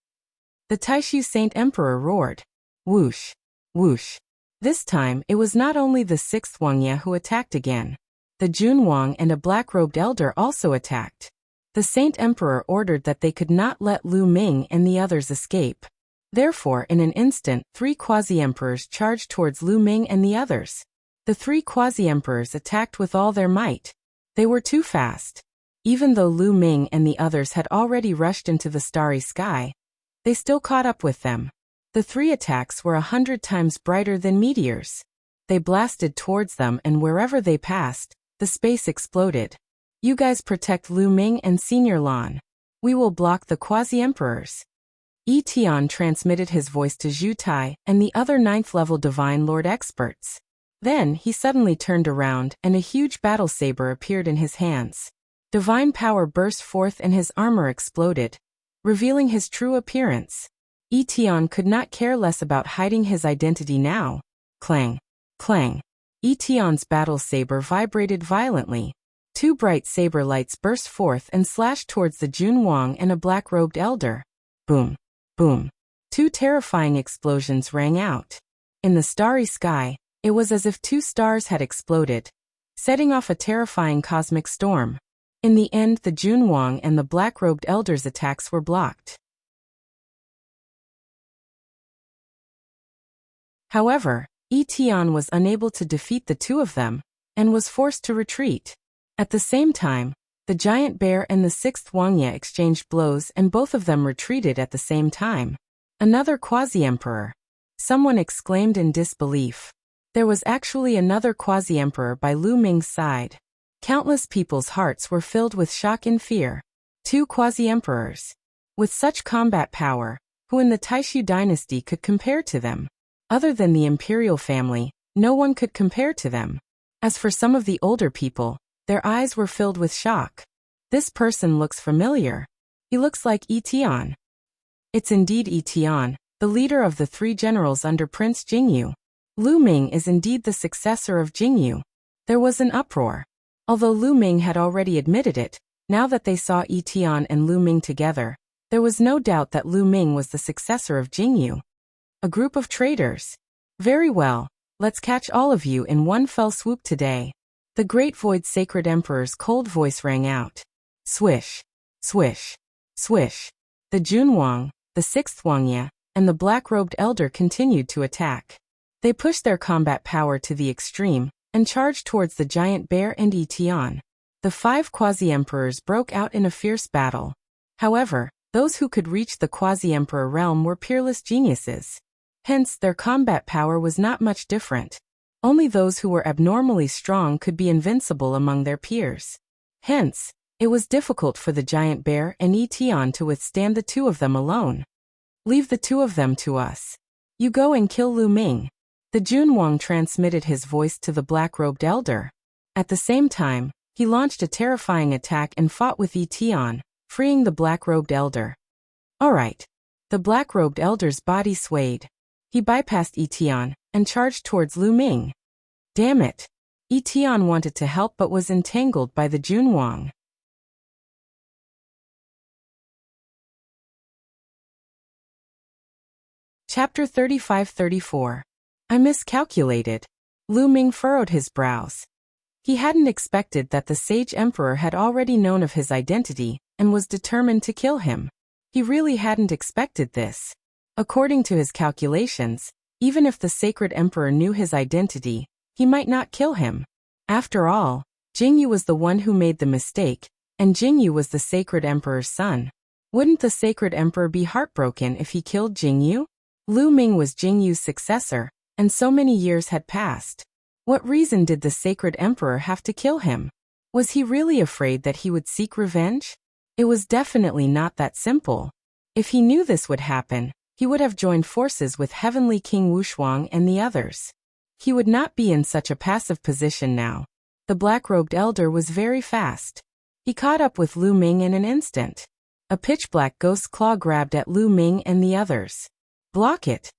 A: The Taishu Saint Emperor roared. Whoosh! Whoosh! This time, it was not only the 6th Wuxia who attacked again. The Junwang and a black-robed elder also attacked. The Saint Emperor ordered that they could not let Lu Ming and the others escape. Therefore, in an instant, 3 quasi-emperors charged towards Lu Ming and the others. The 3 quasi-emperors attacked with all their might. They were too fast. Even though Lu Ming and the others had already rushed into the starry sky, they still caught up with them. The 3 attacks were 100 times brighter than meteors. They blasted towards them, and wherever they passed, the space exploded. You guys protect Lu Ming and Senior Lan. We will block the quasi-emperors. Yi Tian transmitted his voice to Zhu Tai and the other 9th-level Divine Lord experts. Then, he suddenly turned around, and a huge battle saber appeared in his hands. Divine power burst forth and his armor exploded, revealing his true appearance. Yi Tian could not care less about hiding his identity now. Clang! Clang! Yi Tian's battle saber vibrated violently. 2 bright saber lights burst forth and slashed towards the Junwang and a black-robed elder. Boom! Boom! 2 terrifying explosions rang out. In the starry sky, it was as if 2 stars had exploded, setting off a terrifying cosmic storm. In the end, the Junwang and the black-robed elder's attacks were blocked. However, Yi Tian was unable to defeat the 2 of them, and was forced to retreat. At the same time, the giant bear and the 6th Wuxia exchanged blows and both of them retreated at the same time. Another quasi-emperor! Someone exclaimed in disbelief. There was actually another quasi-emperor by Lu Ming's side. Countless people's hearts were filled with shock and fear. 2 quasi-emperors. With such combat power, who in the Taishu dynasty could compare to them? Other than the imperial family, no one could compare to them. As for some of the older people, their eyes were filled with shock. This person looks familiar. He looks like Yi Tian. It's indeed Yi Tian, the leader of the 3 generals under Prince Jingyu. Lu Ming is indeed the successor of Jingyu. There was an uproar. Although Lu Ming had already admitted it, now that they saw Yi Tian and Lu Ming together, there was no doubt that Lu Ming was the successor of Jingyu. A group of traitors. Very well, let's catch all of you in one fell swoop today. The Great Void Sacred Emperor's cold voice rang out. Swish, swish, swish. The Junwang, the 6th Wuxia, and the black-robed elder continued to attack. They pushed their combat power to the extreme, and charged towards the giant bear and Yi Tian. The 5 quasi-emperors broke out in a fierce battle. However, those who could reach the quasi-emperor realm were peerless geniuses. Hence, their combat power was not much different. Only those who were abnormally strong could be invincible among their peers. Hence, it was difficult for the giant bear and Yi Tian to withstand the 2 of them alone. Leave the 2 of them to us. You go and kill Lu Ming. The Junwang transmitted his voice to the black-robed elder. At the same time, he launched a terrifying attack and fought with Yi Tian, freeing the black-robed elder. Alright. The black-robed elder's body swayed. He bypassed Yi Tian and charged towards Lu Ming. Damn it! Yi Tian wanted to help but was entangled by the Junwang. Chapter 35-34. I miscalculated. Lu Ming furrowed his brows. He hadn't expected that the sage emperor had already known of his identity and was determined to kill him. He really hadn't expected this. According to his calculations, even if the sacred emperor knew his identity, he might not kill him. After all, Jingyu was the one who made the mistake, and Jingyu was the sacred emperor's son. Wouldn't the sacred emperor be heartbroken if he killed Jingyu? Lu Ming was Jingyu's successor, and so many years had passed. What reason did the sacred emperor have to kill him? Was he really afraid that he would seek revenge? It was definitely not that simple. If he knew this would happen, he would have joined forces with Heavenly King Wuxia and the others. He would not be in such a passive position now. The black-robed elder was very fast. He caught up with Lu Ming in an instant. A pitch-black ghost claw grabbed at Lu Ming and the others. "Block it!"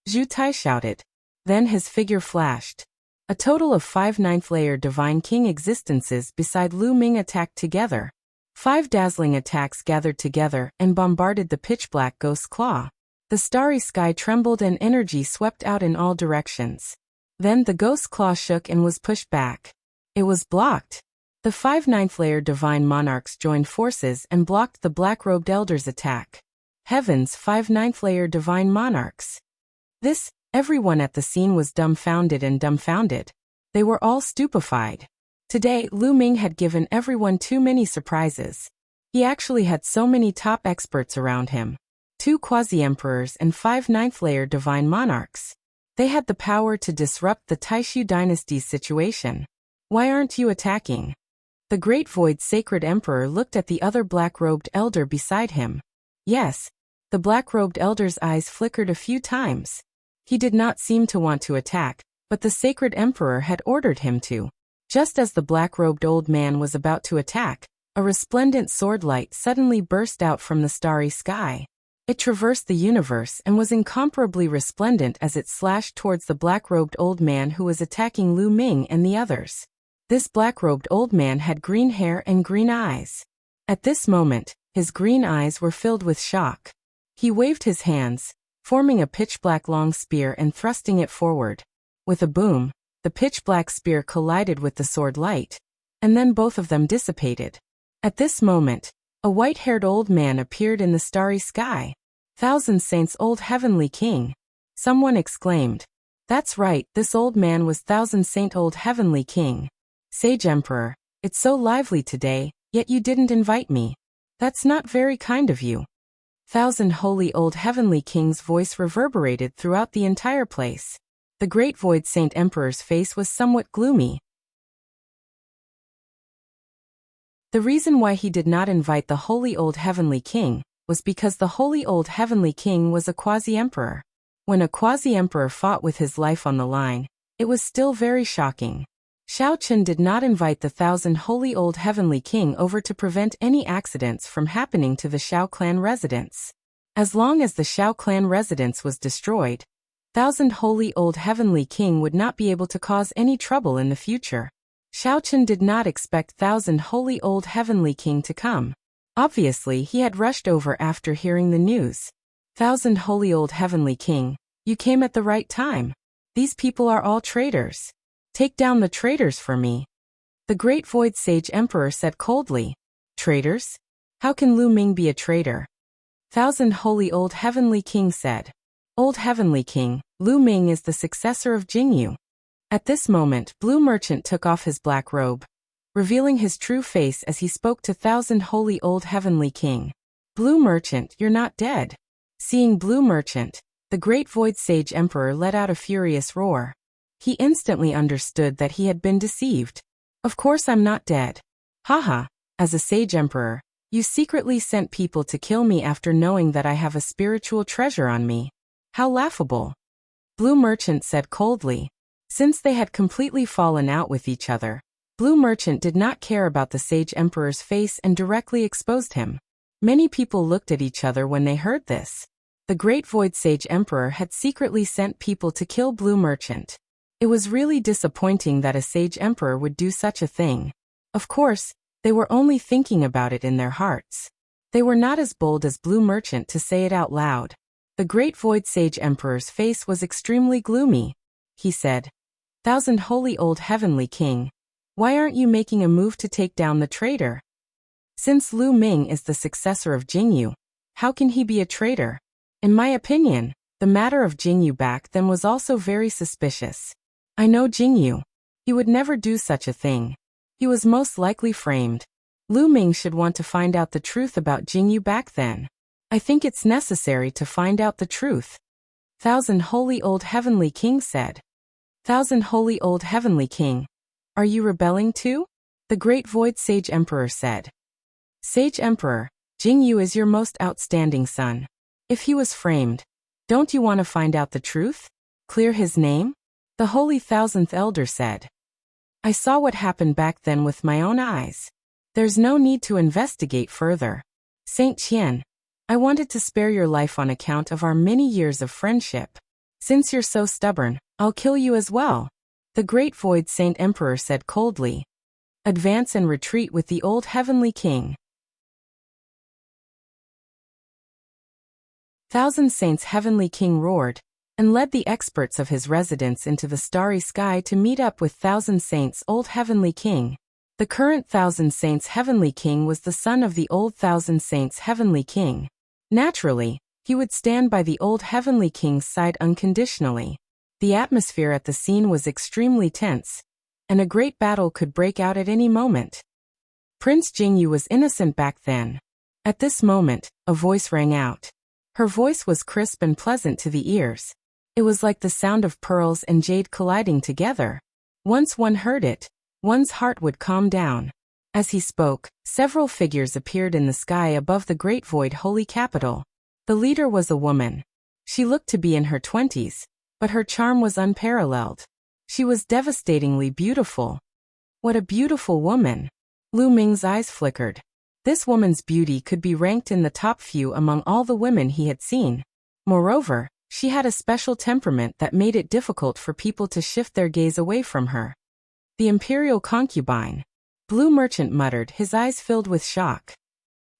A: Zhu Tai shouted. Then his figure flashed. A total of 5 ninth-layer Divine King existences beside Lu Ming attacked together. 5 dazzling attacks gathered together and bombarded the pitch-black ghost claw. The starry sky trembled and energy swept out in all directions. Then the ghost claw shook and was pushed back. It was blocked. The 5 ninth-layer Divine Monarchs joined forces and blocked the black-robed Elder's attack. Heavens, 5 ninth-layer Divine Monarchs. Everyone at the scene was dumbfounded and dumbfounded. They were all stupefied. Today, Lu Ming had given everyone too many surprises. He actually had so many top experts around him. 2 quasi-emperors and 5 ninth-layer Divine Monarchs. They had the power to disrupt the Taishu dynasty's situation. Why aren't you attacking? The Great Void Sacred Emperor looked at the other black-robed elder beside him. Yes, the black-robed elder's eyes flickered a few times. He did not seem to want to attack, but the Sacred Emperor had ordered him to. Just as the black-robed old man was about to attack, a resplendent sword light suddenly burst out from the starry sky. It traversed the universe and was incomparably resplendent as it slashed towards the black-robed old man who was attacking Lu Ming and the others. This black-robed old man had green hair and green eyes. At this moment, his green eyes were filled with shock. He waved his hands, forming a pitch-black long spear and thrusting it forward. With a boom, the pitch-black spear collided with the sword light, and then both of them dissipated. At this moment, a white-haired old man appeared in the starry sky. "Thousand Saints, old Heavenly King!" Someone exclaimed. That's right, this old man was Thousand Saint old Heavenly King. "Sage Emperor, it's so lively today, yet you didn't invite me. That's not very kind of you." Thousand Holy Old Heavenly King's voice reverberated throughout the entire place. The Great Void Saint Emperor's face was somewhat gloomy. The reason why he did not invite the Holy Old Heavenly King was because the Holy Old Heavenly King was a quasi-emperor. When a quasi-emperor fought with his life on the line, it was still very shocking. Xiao Chen did not invite the Thousand Holy Old Heavenly King over to prevent any accidents from happening to the Xiao clan residence. As long as the Xiao clan residence was destroyed, Thousand Holy Old Heavenly King would not be able to cause any trouble in the future. Xiao Chen did not expect Thousand Holy Old Heavenly King to come. Obviously, he had rushed over after hearing the news. "Thousand Holy Old Heavenly King, you came at the right time. These people are all traitors. Take down the traitors for me." The Great Void Sage Emperor said coldly. "Traitors? How can Lu Ming be a traitor?" Thousand Holy Old Heavenly King said. "Old Heavenly King, Lu Ming is the successor of Jingyu." At this moment, Blue Merchant took off his black robe, revealing his true face as he spoke to Thousand Holy Old Heavenly King. "Blue Merchant, you're not dead." Seeing Blue Merchant, the Great Void Sage Emperor let out a furious roar. He instantly understood that he had been deceived. "Of course I'm not dead. Haha, as a Sage Emperor, you secretly sent people to kill me after knowing that I have a spiritual treasure on me. How laughable." Blue Merchant said coldly. Since they had completely fallen out with each other, Blue Merchant did not care about the Sage Emperor's face and directly exposed him. Many people looked at each other when they heard this. The Great Void Sage Emperor had secretly sent people to kill Blue Merchant. It was really disappointing that a Sage Emperor would do such a thing. Of course, they were only thinking about it in their hearts. They were not as bold as Blue Merchant to say it out loud. The Great Void Sage Emperor's face was extremely gloomy. He said, "Thousand Holy Old Heavenly King, why aren't you making a move to take down the traitor? Since Lu Ming is the successor of Jingyu, how can he be a traitor? In my opinion, the matter of Jingyu back then was also very suspicious. I know Jingyu. He would never do such a thing. He was most likely framed. Lu Ming should want to find out the truth about Jingyu back then. I think it's necessary to find out the truth." Thousand Holy Old Heavenly King said. "Thousand Holy Old Heavenly King, are you rebelling too?" The Great Void Sage Emperor said. "Sage Emperor, Jingyu is your most outstanding son. If he was framed, don't you want to find out the truth? Clear his name? The holy thousandth elder said. I saw what happened back then with my own eyes. There's no need to investigate further. Saint Qian, I wanted to spare your life on account of our many years of friendship. Since you're so stubborn, I'll kill you as well. The great void Saint Emperor said coldly. Advance and retreat with the old heavenly king. Thousand Saints Heavenly King roared, and led the experts of his residence into the starry sky to meet up with Thousand Saints Old Heavenly King. The current Thousand Saints Heavenly King was the son of the old Thousand Saints Heavenly King. Naturally, he would stand by the old Heavenly King's side unconditionally. The atmosphere at the scene was extremely tense, and a great battle could break out at any moment. Prince Jingyu was innocent back then. At this moment, a voice rang out. Her voice was crisp and pleasant to the ears. It was like the sound of pearls and jade colliding together. Once one heard it, one's heart would calm down. As he spoke, several figures appeared in the sky above the great void holy capital. The leader was a woman. She looked to be in her 20s, but her charm was unparalleled. She was devastatingly beautiful. What a beautiful woman! Lu Ming's eyes flickered. This woman's beauty could be ranked in the top few among all the women he had seen. Moreover, she had a special temperament that made it difficult for people to shift their gaze away from her. The imperial concubine. Blue Merchant muttered, his eyes filled with shock.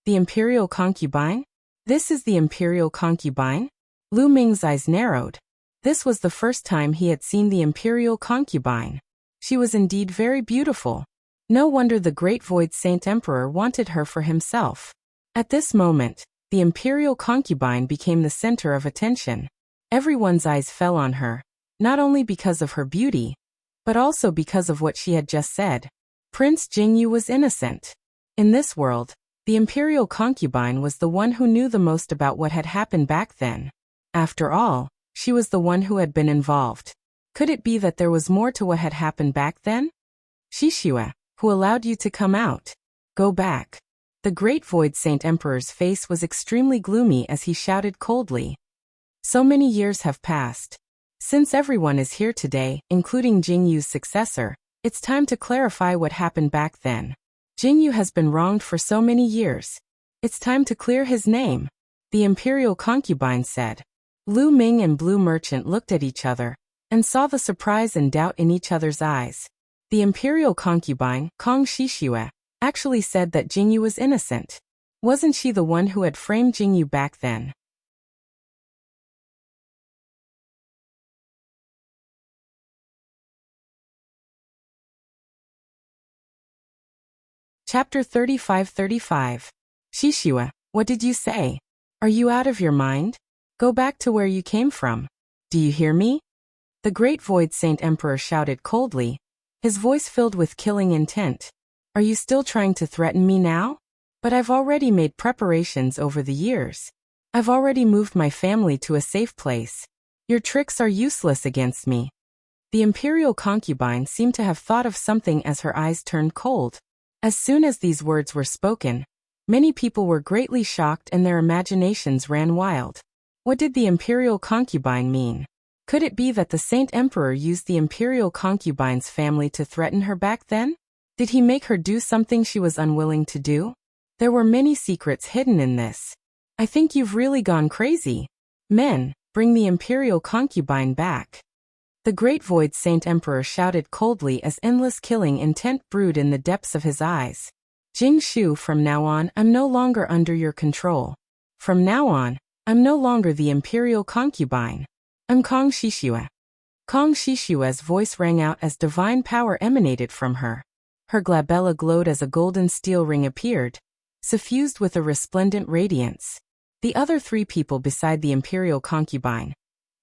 A: The imperial concubine? This is the imperial concubine? Lu Ming's eyes narrowed. This was the first time he had seen the imperial concubine. She was indeed very beautiful. No wonder the great void Saint Emperor wanted her for himself. At this moment, the imperial concubine became the center of attention. Everyone's eyes fell on her, not only because of her beauty, but also because of what she had just said. Prince Jingyu was innocent. In this world, the imperial concubine was the one who knew the most about what had happened back then. After all, she was the one who had been involved. Could it be that there was more to what had happened back then? Shishua, who allowed you to come out? Go back. The great void Saint Emperor's face was extremely gloomy as he shouted coldly. So many years have passed. Since everyone is here today, including Jingyu's successor, it's time to clarify what happened back then. Jingyu has been wronged for so many years. It's time to clear his name, the imperial concubine said. Lu Ming and Blue Merchant looked at each other and saw the surprise and doubt in each other's eyes. The imperial concubine, Kong Shishua, actually said that Jingyu was innocent. Wasn't she the one who had framed Jingyu back then? Chapter 35-35. Shishua, what did you say? Are you out of your mind? Go back to where you came from. Do you hear me? The great void Saint Emperor shouted coldly, his voice filled with killing intent. Are you still trying to threaten me now? But I've already made preparations over the years. I've already moved my family to a safe place. Your tricks are useless against me. The imperial concubine seemed to have thought of something as her eyes turned cold. As soon as these words were spoken, many people were greatly shocked and their imaginations ran wild. What did the imperial concubine mean? Could it be that the Saint Emperor used the imperial concubine's family to threaten her back then? Did he make her do something she was unwilling to do? There were many secrets hidden in this. I think you've really gone crazy. Men, bring the imperial concubine back. The great void Saint Emperor shouted coldly as endless killing intent brewed in the depths of his eyes. Jing Shu, from now on, I'm no longer under your control. From now on, I'm no longer the imperial concubine. I'm Kong Shishua. Kong Shishua's voice rang out as divine power emanated from her. Her glabella glowed as a golden steel ring appeared, suffused with a resplendent radiance. The other three people beside the imperial concubine,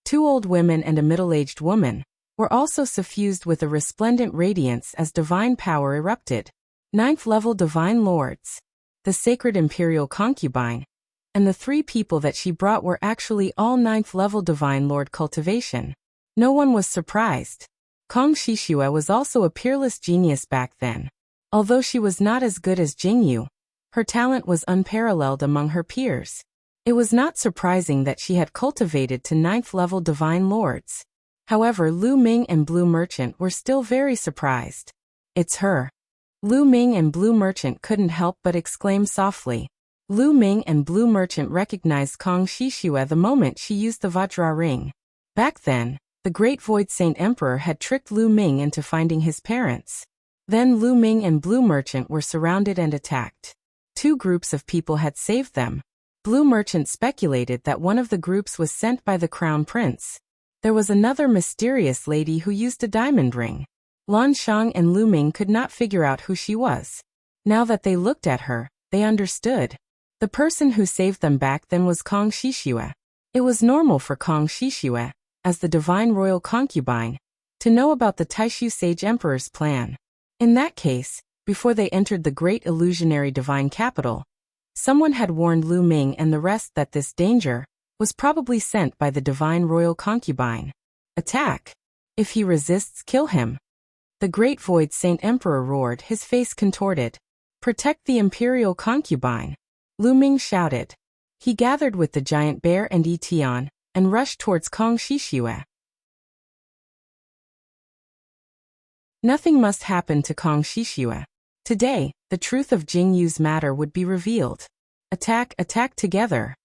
A: 2 old women and a middle-aged woman, were also suffused with a resplendent radiance as divine power erupted. 9th-level divine lords, the sacred imperial concubine, and the 3 people that she brought were actually all 9th-level divine lord cultivation. No one was surprised. Kong Shishua was also a peerless genius back then. Although she was not as good as Jingyu, her talent was unparalleled among her peers. It was not surprising that she had cultivated to 9th-level divine lords. However, Lu Ming and Blue Merchant were still very surprised. It's her. Lu Ming and Blue Merchant couldn't help but exclaim softly. Lu Ming and Blue Merchant recognized Kang Shishue the moment she used the Vajra ring. Back then, the Great Void Saint Emperor had tricked Lu Ming into finding his parents. Then Lu Ming and Blue Merchant were surrounded and attacked. 2 groups of people had saved them. Blue Merchant speculated that one of the groups was sent by the Crown Prince. There was another mysterious lady who used a diamond ring. Lan Shang and Lu Ming could not figure out who she was. Now that they looked at her, they understood. The person who saved them back then was Kang Shishue. It was normal for Kang Shishue, as the divine royal concubine, to know about the Taishu Sage Emperor's plan. In that case, before they entered the great illusionary divine capital, someone had warned Lu Ming and the rest that this danger was probably sent by the divine royal concubine. Attack! If he resists, kill him. The Great Void Saint Emperor roared, his face contorted. Protect the imperial concubine! Lu Ming shouted. He gathered with the giant bear and Yi Tian, and rushed towards Kang Shishue. Nothing must happen to Kang Shishue. Today, the truth of Jing Yu's matter would be revealed. Attack, attack together!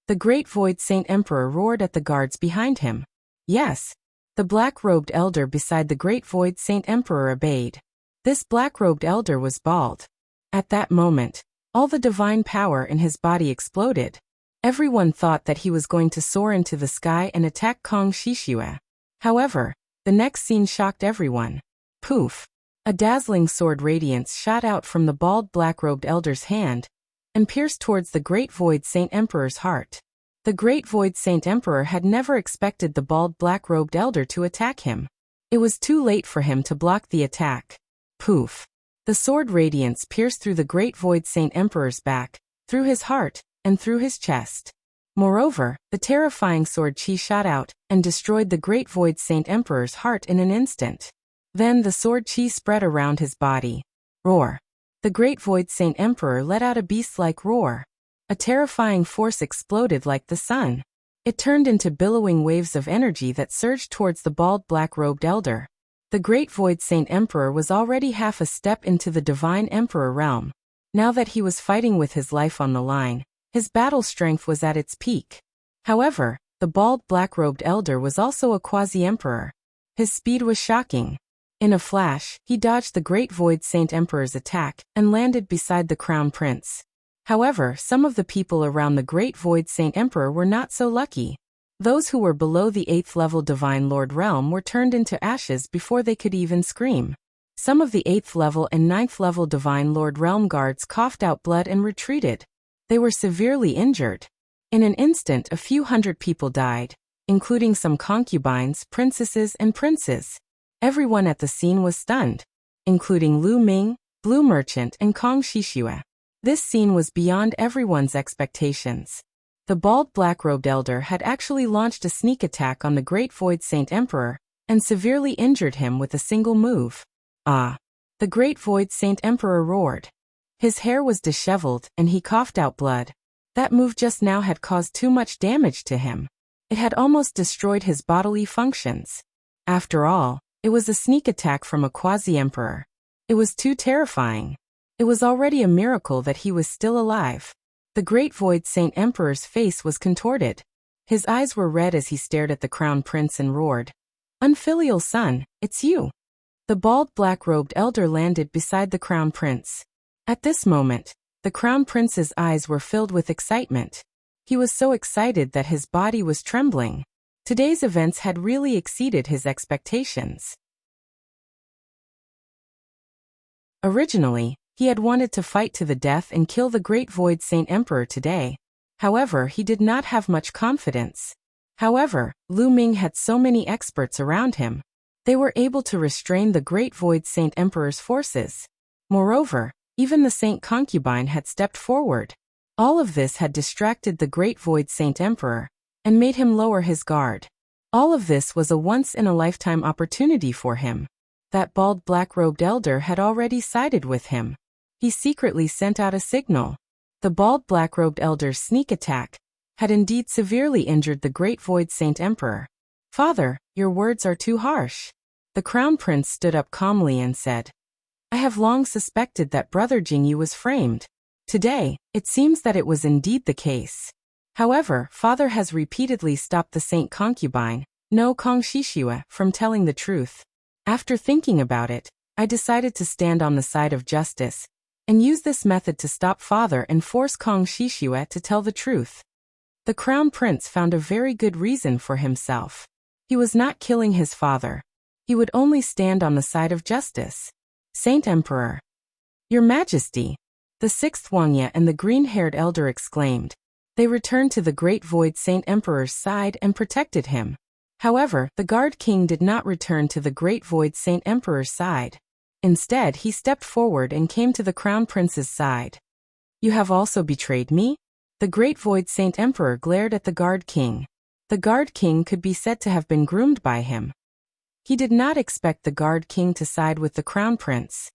A: The Great Void Saint Emperor roared at the guards behind him. Yes. The black-robed elder beside the Great Void Saint Emperor obeyed. This black-robed elder was bald. At that moment, all the divine power in his body exploded. Everyone thought that he was going to soar into the sky and attack Kang Shishue. However, the next scene shocked everyone. Poof! A dazzling sword radiance shot out from the bald black-robed elder's hand and pierced towards the Great Void Saint Emperor's heart. The Great Void Saint Emperor had never expected the bald black-robed elder to attack him. It was too late for him to block the attack. Poof! The sword radiance pierced through the Great Void Saint Emperor's back, through his heart, and through his chest. Moreover, the terrifying sword chi shot out and destroyed the Great Void Saint Emperor's heart in an instant. Then the sword chi spread around his body. Roar! The Great Void Saint Emperor let out a beast-like roar. A terrifying force exploded like the sun. It turned into billowing waves of energy that surged towards the bald black-robed elder. The Great Void Saint Emperor was already half a step into the Divine Emperor realm. Now that he was fighting with his life on the line, his battle strength was at its peak. However, the bald black-robed elder was also a quasi-emperor. His speed was shocking. In a flash, he dodged the Great Void Saint Emperor's attack and landed beside the Crown Prince. However, some of the people around the Great Void Saint Emperor were not so lucky. Those who were below the 8th-level Divine Lord realm were turned into ashes before they could even scream. Some of the 8th-level and 9th-level Divine Lord realm guards coughed out blood and retreated. They were severely injured. In an instant, a few hundred people died, including some concubines, princesses, and princes. Everyone at the scene was stunned, including Lu Ming, Blue Merchant, and Kang Shishue. This scene was beyond everyone's expectations. The bald black-robed elder had actually launched a sneak attack on the Great Void Saint Emperor and severely injured him with a single move. Ah! The Great Void Saint Emperor roared. His hair was disheveled and he coughed out blood. That move just now had caused too much damage to him. It had almost destroyed his bodily functions. After all, it was a sneak attack from a quasi-emperor. It was too terrifying. It was already a miracle that he was still alive. The Great Void Saint Emperor's face was contorted. His eyes were red as he stared at the Crown Prince and roared, "Unfilial son, it's you." The bald black-robed elder landed beside the Crown Prince. At this moment, the Crown Prince's eyes were filled with excitement. He was so excited that his body was trembling. Today's events had really exceeded his expectations. Originally, he had wanted to fight to the death and kill the Great Void Saint Emperor today. However, he did not have much confidence. However, Lu Ming had so many experts around him. They were able to restrain the Great Void Saint Emperor's forces. Moreover, even the Saint Concubine had stepped forward. All of this had distracted the Great Void Saint Emperor and made him lower his guard. All of this was a once-in-a-lifetime opportunity for him. That bald black-robed elder had already sided with him. He secretly sent out a signal. The bald black-robed elder's sneak attack had indeed severely injured the great Void Saint Emperor. "Father, your words are too harsh." The Crown Prince stood up calmly and said, "I have long suspected that Brother Jingyu was framed. Today, it seems that it was indeed the case. However, Father has repeatedly stopped the saint concubine, no Kong Shishua, from telling the truth. After thinking about it, I decided to stand on the side of justice and use this method to stop Father and force Kong Shishua to tell the truth." The Crown Prince found a very good reason for himself. He was not killing his father. He would only stand on the side of justice. "Saint Emperor." "Your Majesty," the sixth Wangya and the green-haired elder exclaimed. They returned to the great Void Saint Emperor's side and protected him. However, the Guard King did not return to the great Void Saint Emperor's side. Instead, he stepped forward and came to the Crown Prince's side. "You have also betrayed me?" The great Void Saint Emperor glared at the Guard King. The Guard King could be said to have been groomed by him. He did not expect the Guard King to side with the Crown Prince.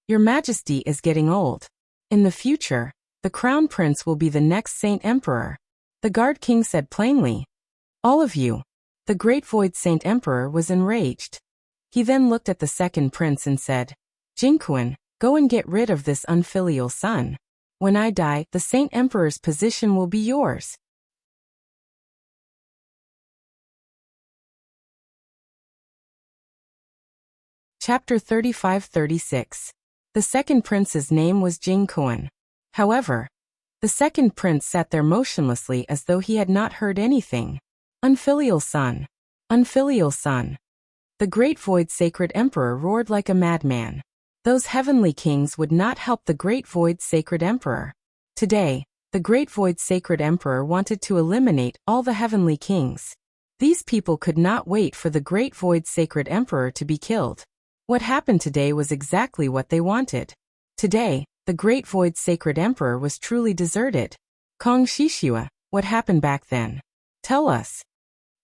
A: "Your Majesty is getting old. In the future, the Crown Prince will be the next Saint Emperor," the Guard King said plainly. "All of you." The great Void Saint Emperor was enraged. He then looked at the second prince and said, "Jingquan, go and get rid of this unfilial son. When I die, the Saint Emperor's position will be yours." Chapter 35-36. The second prince's name was Jingquan. However, the second prince sat there motionlessly as though he had not heard anything. "Unfilial son! Unfilial son!" The great Void Sacred Emperor roared like a madman. Those heavenly kings would not help the great Void Sacred Emperor. Today, the great Void Sacred Emperor wanted to eliminate all the heavenly kings. These people could not wait for the great Void Sacred Emperor to be killed. What happened today was exactly what they wanted. Today, the great Void Sacred Emperor was truly deserted. "Kong Shishua, what happened back then? Tell us."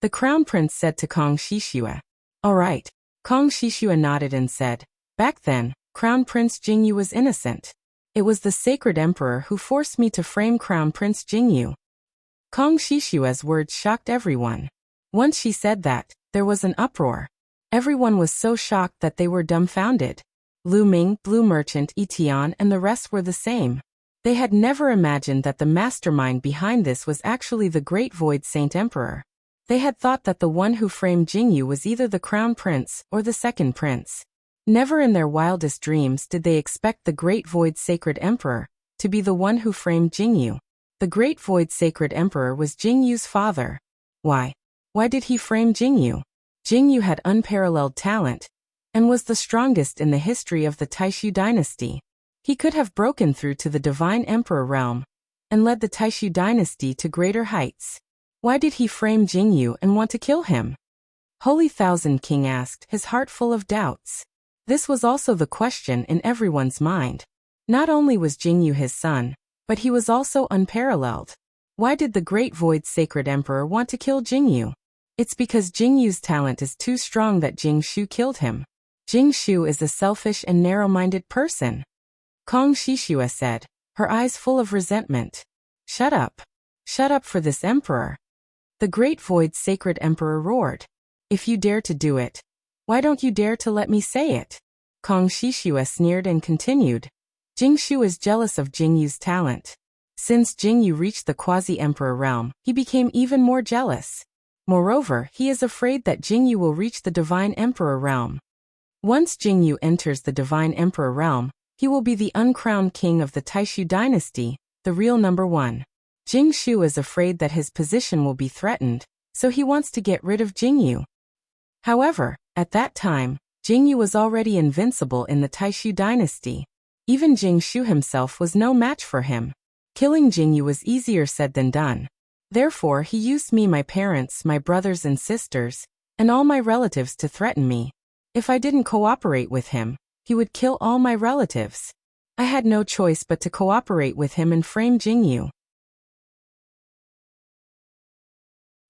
A: The Crown Prince said to Kong Shishua. "All right." Kong Shishua nodded and said, "Back then, Crown Prince Jingyu was innocent. It was the Sacred Emperor who forced me to frame Crown Prince Jingyu." Kong Shishua's words shocked everyone. Once she said that, there was an uproar. Everyone was so shocked that they were dumbfounded. Lu Ming, Blue Merchant, Etian, and the rest were the same. They had never imagined that the mastermind behind this was actually the great Void Saint Emperor. They had thought that the one who framed Jingyu was either the Crown Prince or the second prince. Never in their wildest dreams did they expect the great Void Sacred Emperor to be the one who framed Jingyu. The great Void Sacred Emperor was Jingyu's father. Why? Why did he frame Jingyu? Jingyu had unparalleled talent and was the strongest in the history of the Taishu dynasty. He could have broken through to the Divine Emperor realm and led the Taishu dynasty to greater heights. Why did he frame Jingyu and want to kill him? Holy Thousand King asked, his heart full of doubts. This was also the question in everyone's mind. Not only was Jingyu his son, but he was also unparalleled. Why did the great Void Sacred Emperor want to kill Jingyu? It's because Jingyu's talent is too strong that Jing Shu killed him. Jing Shu is a selfish and narrow-minded person. Kong Shishua said, her eyes full of resentment. "Shut up. Shut up for this emperor." The great Void Sacred Emperor roared. "If you dare to do it, why don't you dare to let me say it?" Kong Shishua sneered and continued. Jing Shu is jealous of Jingyu's talent. Since Jingyu reached the quasi-emperor realm, he became even more jealous. Moreover, he is afraid that Jingyu will reach the Divine Emperor realm. Once Jingyu enters the Divine Emperor realm, he will be the uncrowned king of the Taishu dynasty, the real number one. Jing Shu is afraid that his position will be threatened, so he wants to get rid of Jingyu. However, at that time, Jingyu was already invincible in the Taishu dynasty. Even Jing Shu himself was no match for him. Killing Jingyu was easier said than done. Therefore, he used me, my parents, my brothers and sisters, and all my relatives to threaten me. If I didn't cooperate with him, he would kill all my relatives. I had no choice but to cooperate with him and frame Jingyu.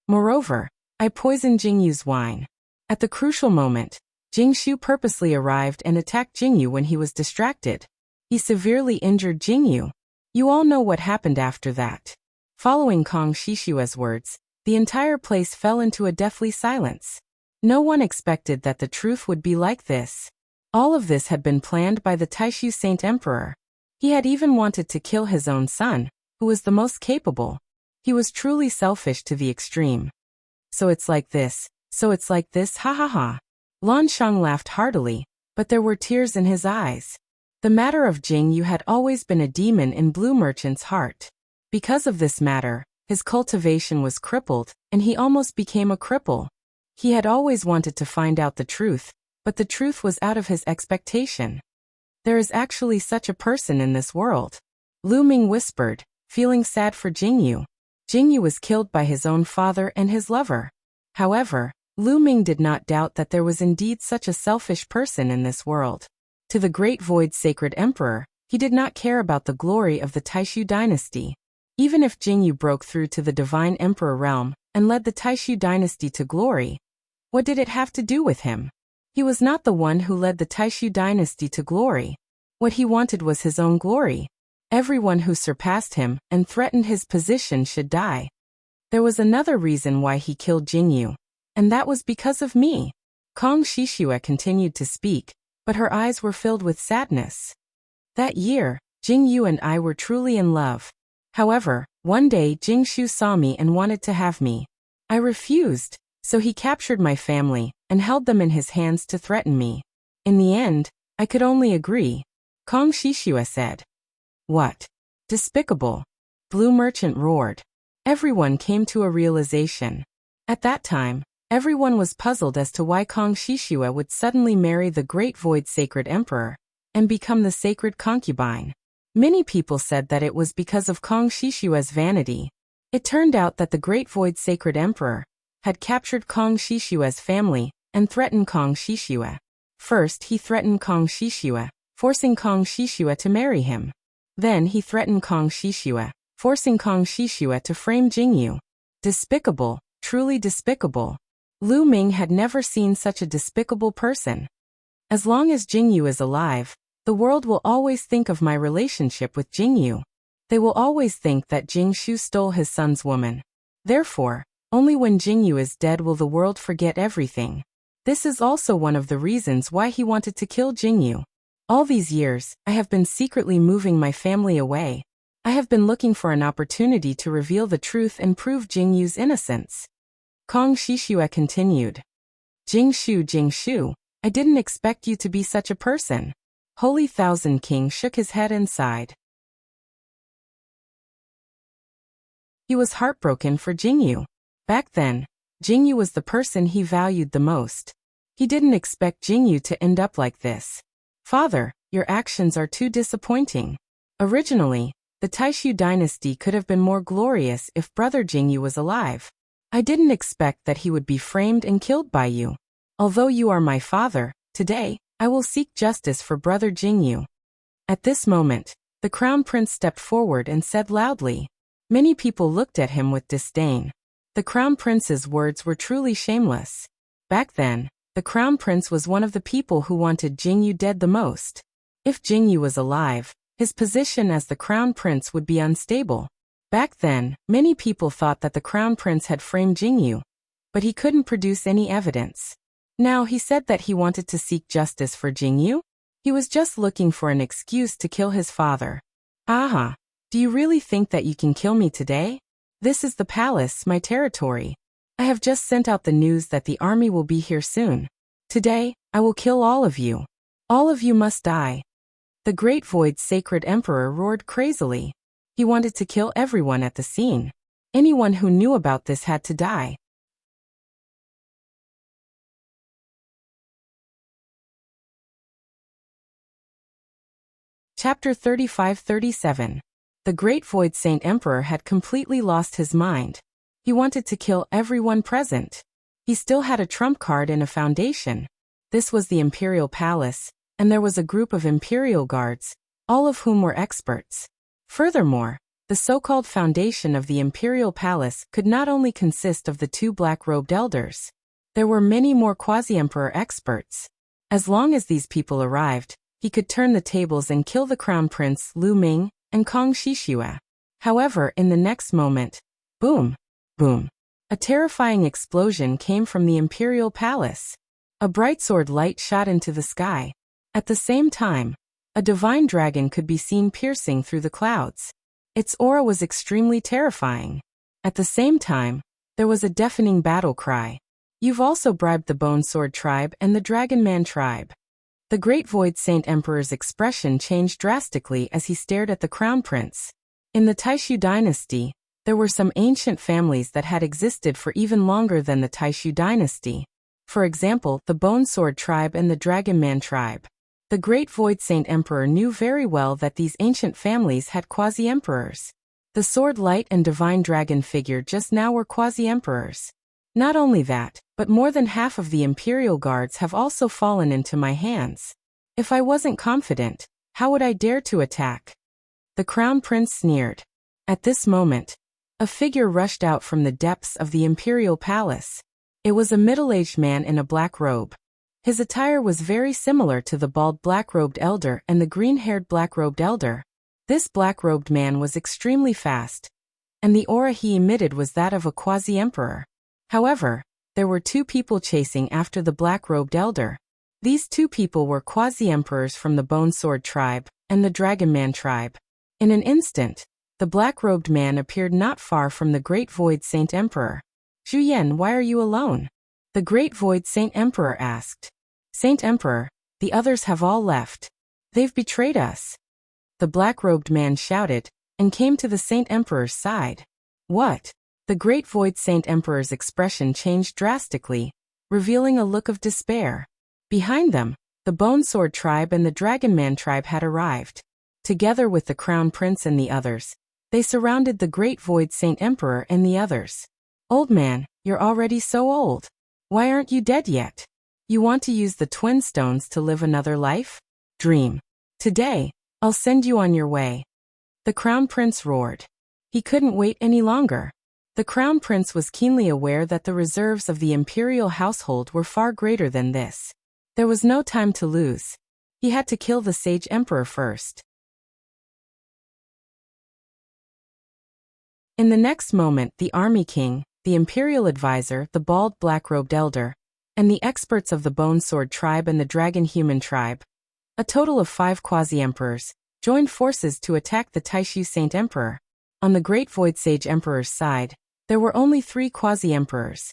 A: Moreover, I poisoned Jingyu's wine. At the crucial moment, Jing Shu purposely arrived and attacked Jingyu when he was distracted. He severely injured Jingyu. You all know what happened after that. Following Kong Shishua's words, the entire place fell into a deathly silence. No one expected that the truth would be like this. All of this had been planned by the Taishu Saint Emperor. He had even wanted to kill his own son, who was the most capable. He was truly selfish to the extreme. So it's like this, ha ha ha. Lan Shang laughed heartily, but there were tears in his eyes. The matter of Jing Yu had always been a demon in Blue Merchant's heart. Because of this matter, his cultivation was crippled, and he almost became a cripple. He had always wanted to find out the truth, but the truth was out of his expectation. There is actually such a person in this world. Lu Ming whispered, feeling sad for Jing Yu. Jing Yu was killed by his own father and his lover. However, Lu Ming did not doubt that there was indeed such a selfish person in this world. To the Great Void Sacred Emperor, he did not care about the glory of the Taishu dynasty. Even if Jing Yu broke through to the Divine Emperor realm and led the Taishu dynasty to glory, what did it have to do with him? He was not the one who led the Taishu dynasty to glory. What he wanted was his own glory. Everyone who surpassed him and threatened his position should die. There was another reason why he killed Jing Yu, and that was because of me. Kong Shishua continued to speak, but her eyes were filled with sadness. That year, Jing Yu and I were truly in love. However, one day Jing Shu saw me and wanted to have me. I refused, so he captured my family and held them in his hands to threaten me. In the end, I could only agree. Kong Shishua said. What? Despicable! Blue Merchant roared. Everyone came to a realization. At that time, everyone was puzzled as to why Kong Shishua would suddenly marry the Great Void Sacred Emperor and become the sacred concubine. Many people said that it was because of Kong Shishua's vanity. It turned out that the Great Void Sacred Emperor had captured Kong Shishua's family and threatened Kong Shishua. First, he threatened Kong Shishua, forcing Kong Shishua to marry him. Then he threatened Kong Shishua, forcing Kong Shishua to frame Jing Yu. Despicable, truly despicable. Lu Ming had never seen such a despicable person. As long as Jing Yu is alive, the world will always think of my relationship with Jing Yu. They will always think that Jing Shu stole his son's woman. Therefore, only when Jing Yu is dead will the world forget everything. This is also one of the reasons why he wanted to kill Jing Yu. All these years, I have been secretly moving my family away. I have been looking for an opportunity to reveal the truth and prove Jing Yu's innocence. Kong Shishua continued. Jing Shu, I didn't expect you to be such a person. Holy Thousand King shook his head and sighed. He was heartbroken for Jing Yu. Back then, Jing Yu was the person he valued the most. He didn't expect Jing Yu to end up like this. Father, your actions are too disappointing. Originally, the Taishu dynasty could have been more glorious if brother Jing Yu was alive. I didn't expect that he would be framed and killed by you. Although you are my father, today, I will seek justice for brother Jing Yu. At this moment, the Crown Prince stepped forward and said loudly. Many people looked at him with disdain. The Crown Prince's words were truly shameless. Back then, the Crown Prince was one of the people who wanted Jing Yu dead the most. If Jing Yu was alive, his position as the Crown Prince would be unstable. Back then, many people thought that the Crown Prince had framed Jing Yu, but he couldn't produce any evidence. Now he said that he wanted to seek justice for Jing Yu? He was just looking for an excuse to kill his father. Aha! Do you really think that you can kill me today? This is the palace, my territory. I have just sent out the news that the army will be here soon. Today, I will kill all of you. All of you must die. The Great Void Sacred Emperor roared crazily. He wanted to kill everyone at the scene. Anyone who knew about this had to die. Chapter 35-37. The Great Void Saint Emperor had completely lost his mind. He wanted to kill everyone present. He still had a trump card in a foundation. This was the Imperial Palace, and there was a group of Imperial Guards, all of whom were experts. Furthermore, the so-called foundation of the Imperial Palace could not only consist of the two black-robed elders. There were many more quasi-emperor experts. As long as these people arrived, he could turn the tables and kill the Crown Prince Lu Ming and Kong Shishua. However, in the next moment, boom, boom, a terrifying explosion came from the imperial palace. A bright sword light shot into the sky. At the same time, a divine dragon could be seen piercing through the clouds. Its aura was extremely terrifying. At the same time, there was a deafening battle cry. You've also bribed the Bone Sword tribe and the Dragon Man tribe. The Great Void Saint Emperor's expression changed drastically as he stared at the Crown Prince. In the Taishu dynasty, there were some ancient families that had existed for even longer than the Taishu dynasty. For example, the Bone Sword tribe and the Dragon Man tribe. The Great Void Saint Emperor knew very well that these ancient families had quasi-emperors. The Sword Light and Divine Dragon figure just now were quasi-emperors. Not only that, but more than half of the Imperial Guards have also fallen into my hands. If I wasn't confident, how would I dare to attack? The Crown Prince sneered. At this moment, a figure rushed out from the depths of the Imperial Palace. It was a middle-aged man in a black robe. His attire was very similar to the bald black-robed elder and the green-haired black-robed elder. This black-robed man was extremely fast, and the aura he emitted was that of a quasi-emperor. However, there were two people chasing after the black-robed elder. These two people were quasi-emperors from the Bone Sword tribe and the Dragon Man tribe. In an instant, the black-robed man appeared not far from the Great Void Saint Emperor. "Zhu Yan, why are you alone?" the Great Void Saint Emperor asked. "Saint Emperor, the others have all left. They've betrayed us." The black-robed man shouted, and came to the Saint Emperor's side. "What?" The Great Void Saint Emperor's expression changed drastically, revealing a look of despair. Behind them, the Bone Sword tribe and the Dragon Man tribe had arrived. Together with the Crown Prince and the others, they surrounded the Great Void Saint Emperor and the others. "Old man, you're already so old. Why aren't you dead yet? You want to use the Twin Stones to live another life? Dream. Today, I'll send you on your way." The Crown Prince roared. He couldn't wait any longer. The Crown Prince was keenly aware that the reserves of the imperial household were far greater than this. There was no time to lose. He had to kill the Sage Emperor first. In the next moment, the Army King, the Imperial Advisor, the bald black-robed elder, and the experts of the Bone Sword tribe and the Dragon Human tribe, a total of 5 quasi-emperors, joined forces to attack the Taishu Saint Emperor. On the Great Void Sage Emperor's side, there were only 3 quasi-emperors.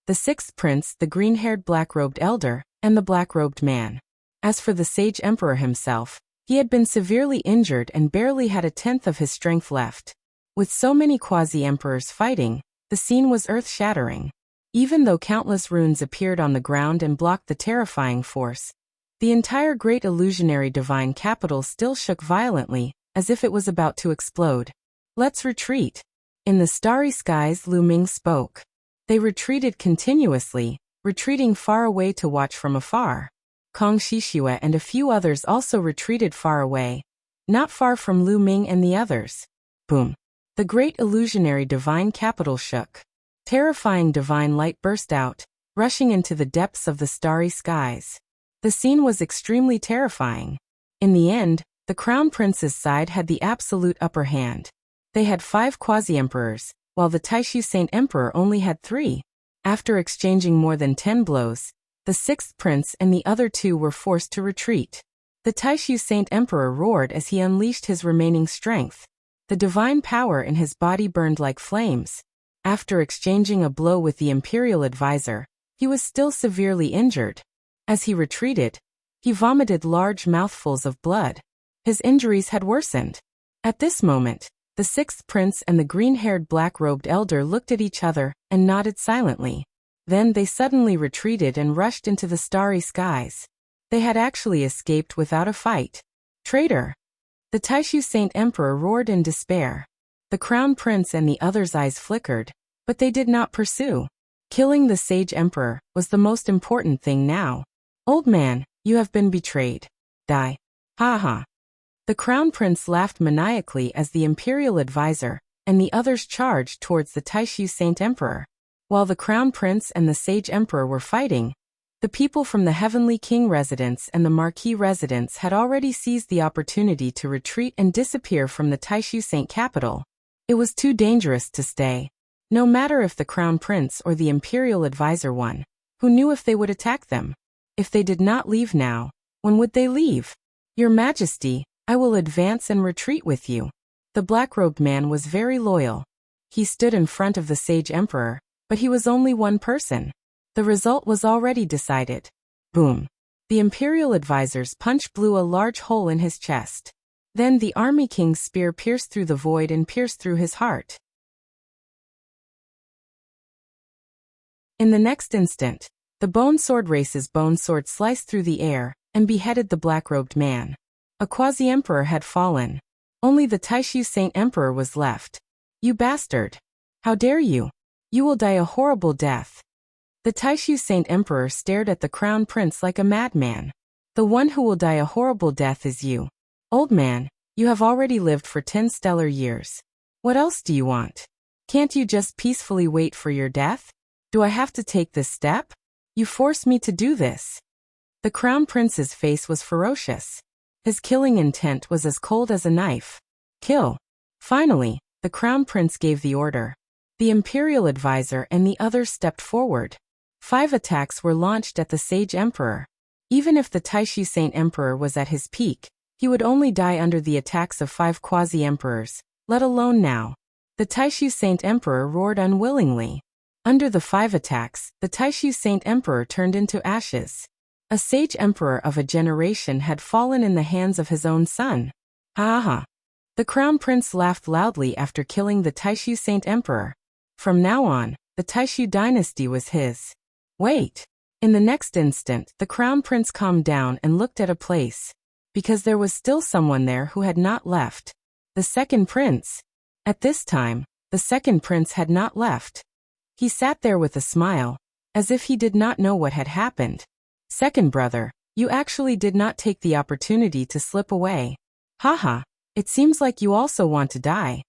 A: The 6th prince, the green-haired black-robed elder, and the black-robed man. As for the Sage Emperor himself, he had been severely injured and barely had a tenth of his strength left. With so many quasi-emperors fighting, the scene was earth-shattering. Even though countless runes appeared on the ground and blocked the terrifying force, the entire great illusionary divine capital still shook violently, as if it was about to explode. "Let's retreat." In the starry skies, Lu Ming spoke. They retreated continuously, retreating far away to watch from afar. Kong Shishue and a few others also retreated far away, not far from Lu Ming and the others. Boom. The great illusionary divine capital shook. Terrifying divine light burst out, rushing into the depths of the starry skies. The scene was extremely terrifying. In the end, the Crown Prince's side had the absolute upper hand. They had 5 quasi-emperors, while the Taishu Saint Emperor only had 3. After exchanging more than 10 blows, the 6th prince and the other 2 were forced to retreat. The Taishu Saint Emperor roared as he unleashed his remaining strength. The divine power in his body burned like flames. After exchanging a blow with the Imperial Advisor, he was still severely injured. As he retreated, he vomited large mouthfuls of blood. His injuries had worsened. At this moment, the 6th prince and the green-haired black-robed elder looked at each other and nodded silently. Then they suddenly retreated and rushed into the starry skies. They had actually escaped without a fight. "Traitor!" The Taishu Saint Emperor roared in despair. The Crown Prince and the others' eyes flickered, but they did not pursue. Killing the Sage Emperor was the most important thing now. "Old man, you have been betrayed. Die. Ha ha." The Crown Prince laughed maniacally as the Imperial Advisor and the others charged towards the Taishu Saint Emperor. While the Crown Prince and the Sage Emperor were fighting, the people from the Heavenly King residence and the Marquis residence had already seized the opportunity to retreat and disappear from the Taishu Saint capital. It was too dangerous to stay. No matter if the crown prince or the imperial advisor won, who knew if they would attack them? If they did not leave now, when would they leave? Your Majesty, I will advance and retreat with you. The black-robed man was very loyal. He stood in front of the sage emperor, but he was only one person. The result was already decided. Boom. The imperial advisor's punch blew a large hole in his chest. Then the army king's spear pierced through the void and pierced through his heart. In the next instant, the bone sword race's bone sword sliced through the air and beheaded the black-robed man. A quasi-emperor had fallen. Only the Taishu Saint Emperor was left. You bastard! How dare you! You will die a horrible death. The Taishu Saint Emperor stared at the crown prince like a madman. The one who will die a horrible death is you. Old man, you have already lived for 10 stellar years. What else do you want? Can't you just peacefully wait for your death? Do I have to take this step? You force me to do this. The crown prince's face was ferocious. His killing intent was as cold as a knife. Kill. Finally, the crown prince gave the order. The imperial advisor and the others stepped forward. 5 attacks were launched at the sage emperor. Even if the Taishu Saint Emperor was at his peak, he would only die under the attacks of 5 quasi-emperors, let alone now. The Taishu Saint Emperor roared unwillingly. Under the 5 attacks, the Taishu Saint Emperor turned into ashes. A sage emperor of a generation had fallen in the hands of his own son. Ha ha. The crown prince laughed loudly after killing the Taishu Saint Emperor. From now on, the Taishu dynasty was his. Wait. In the next instant, the crown prince calmed down and looked at a place. Because there was still someone there who had not left. The second prince. At this time, the second prince had not left. He sat there with a smile, as if he did not know what had happened. Second brother, you actually did not take the opportunity to slip away. Haha, it seems like you also want to die.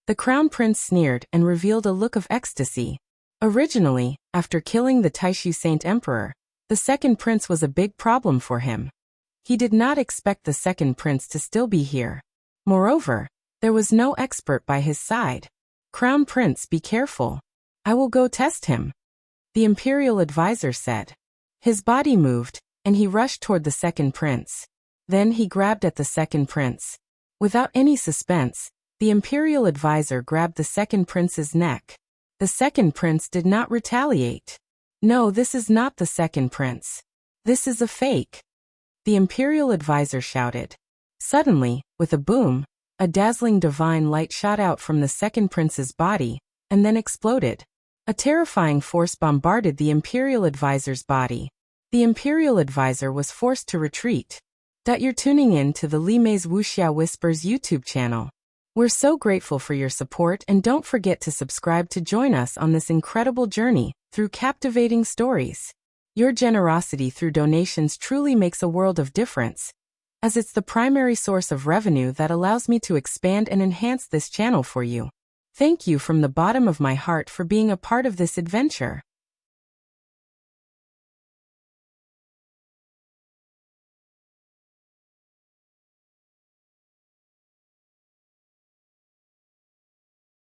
A: The crown prince sneered and revealed a look of ecstasy. Originally, after killing the Taishu Saint Emperor, the second prince was a big problem for him. He did not expect the second prince to still be here. Moreover, there was no expert by his side. Crown prince, be careful. I will go test him. The imperial advisor said. His body moved, and he rushed toward the second prince. Then he grabbed at the second prince. Without any suspense, the imperial advisor grabbed the second prince's neck. The second prince did not retaliate. No, this is not the second prince. This is a fake. The imperial advisor shouted. Suddenly, with a boom, a dazzling divine light shot out from the second prince's body, and then exploded. A terrifying force bombarded the imperial advisor's body. The imperial advisor was forced to retreat. You're tuning in to the Li Mei's Wuxia Whispers YouTube channel. We're so grateful for your support, and don't forget to subscribe to join us on this incredible journey through captivating stories. Your generosity through donations truly makes a world of difference, as it's the primary source of revenue that allows me to expand and enhance this channel for you. Thank you from the bottom of my heart for being a part of this adventure.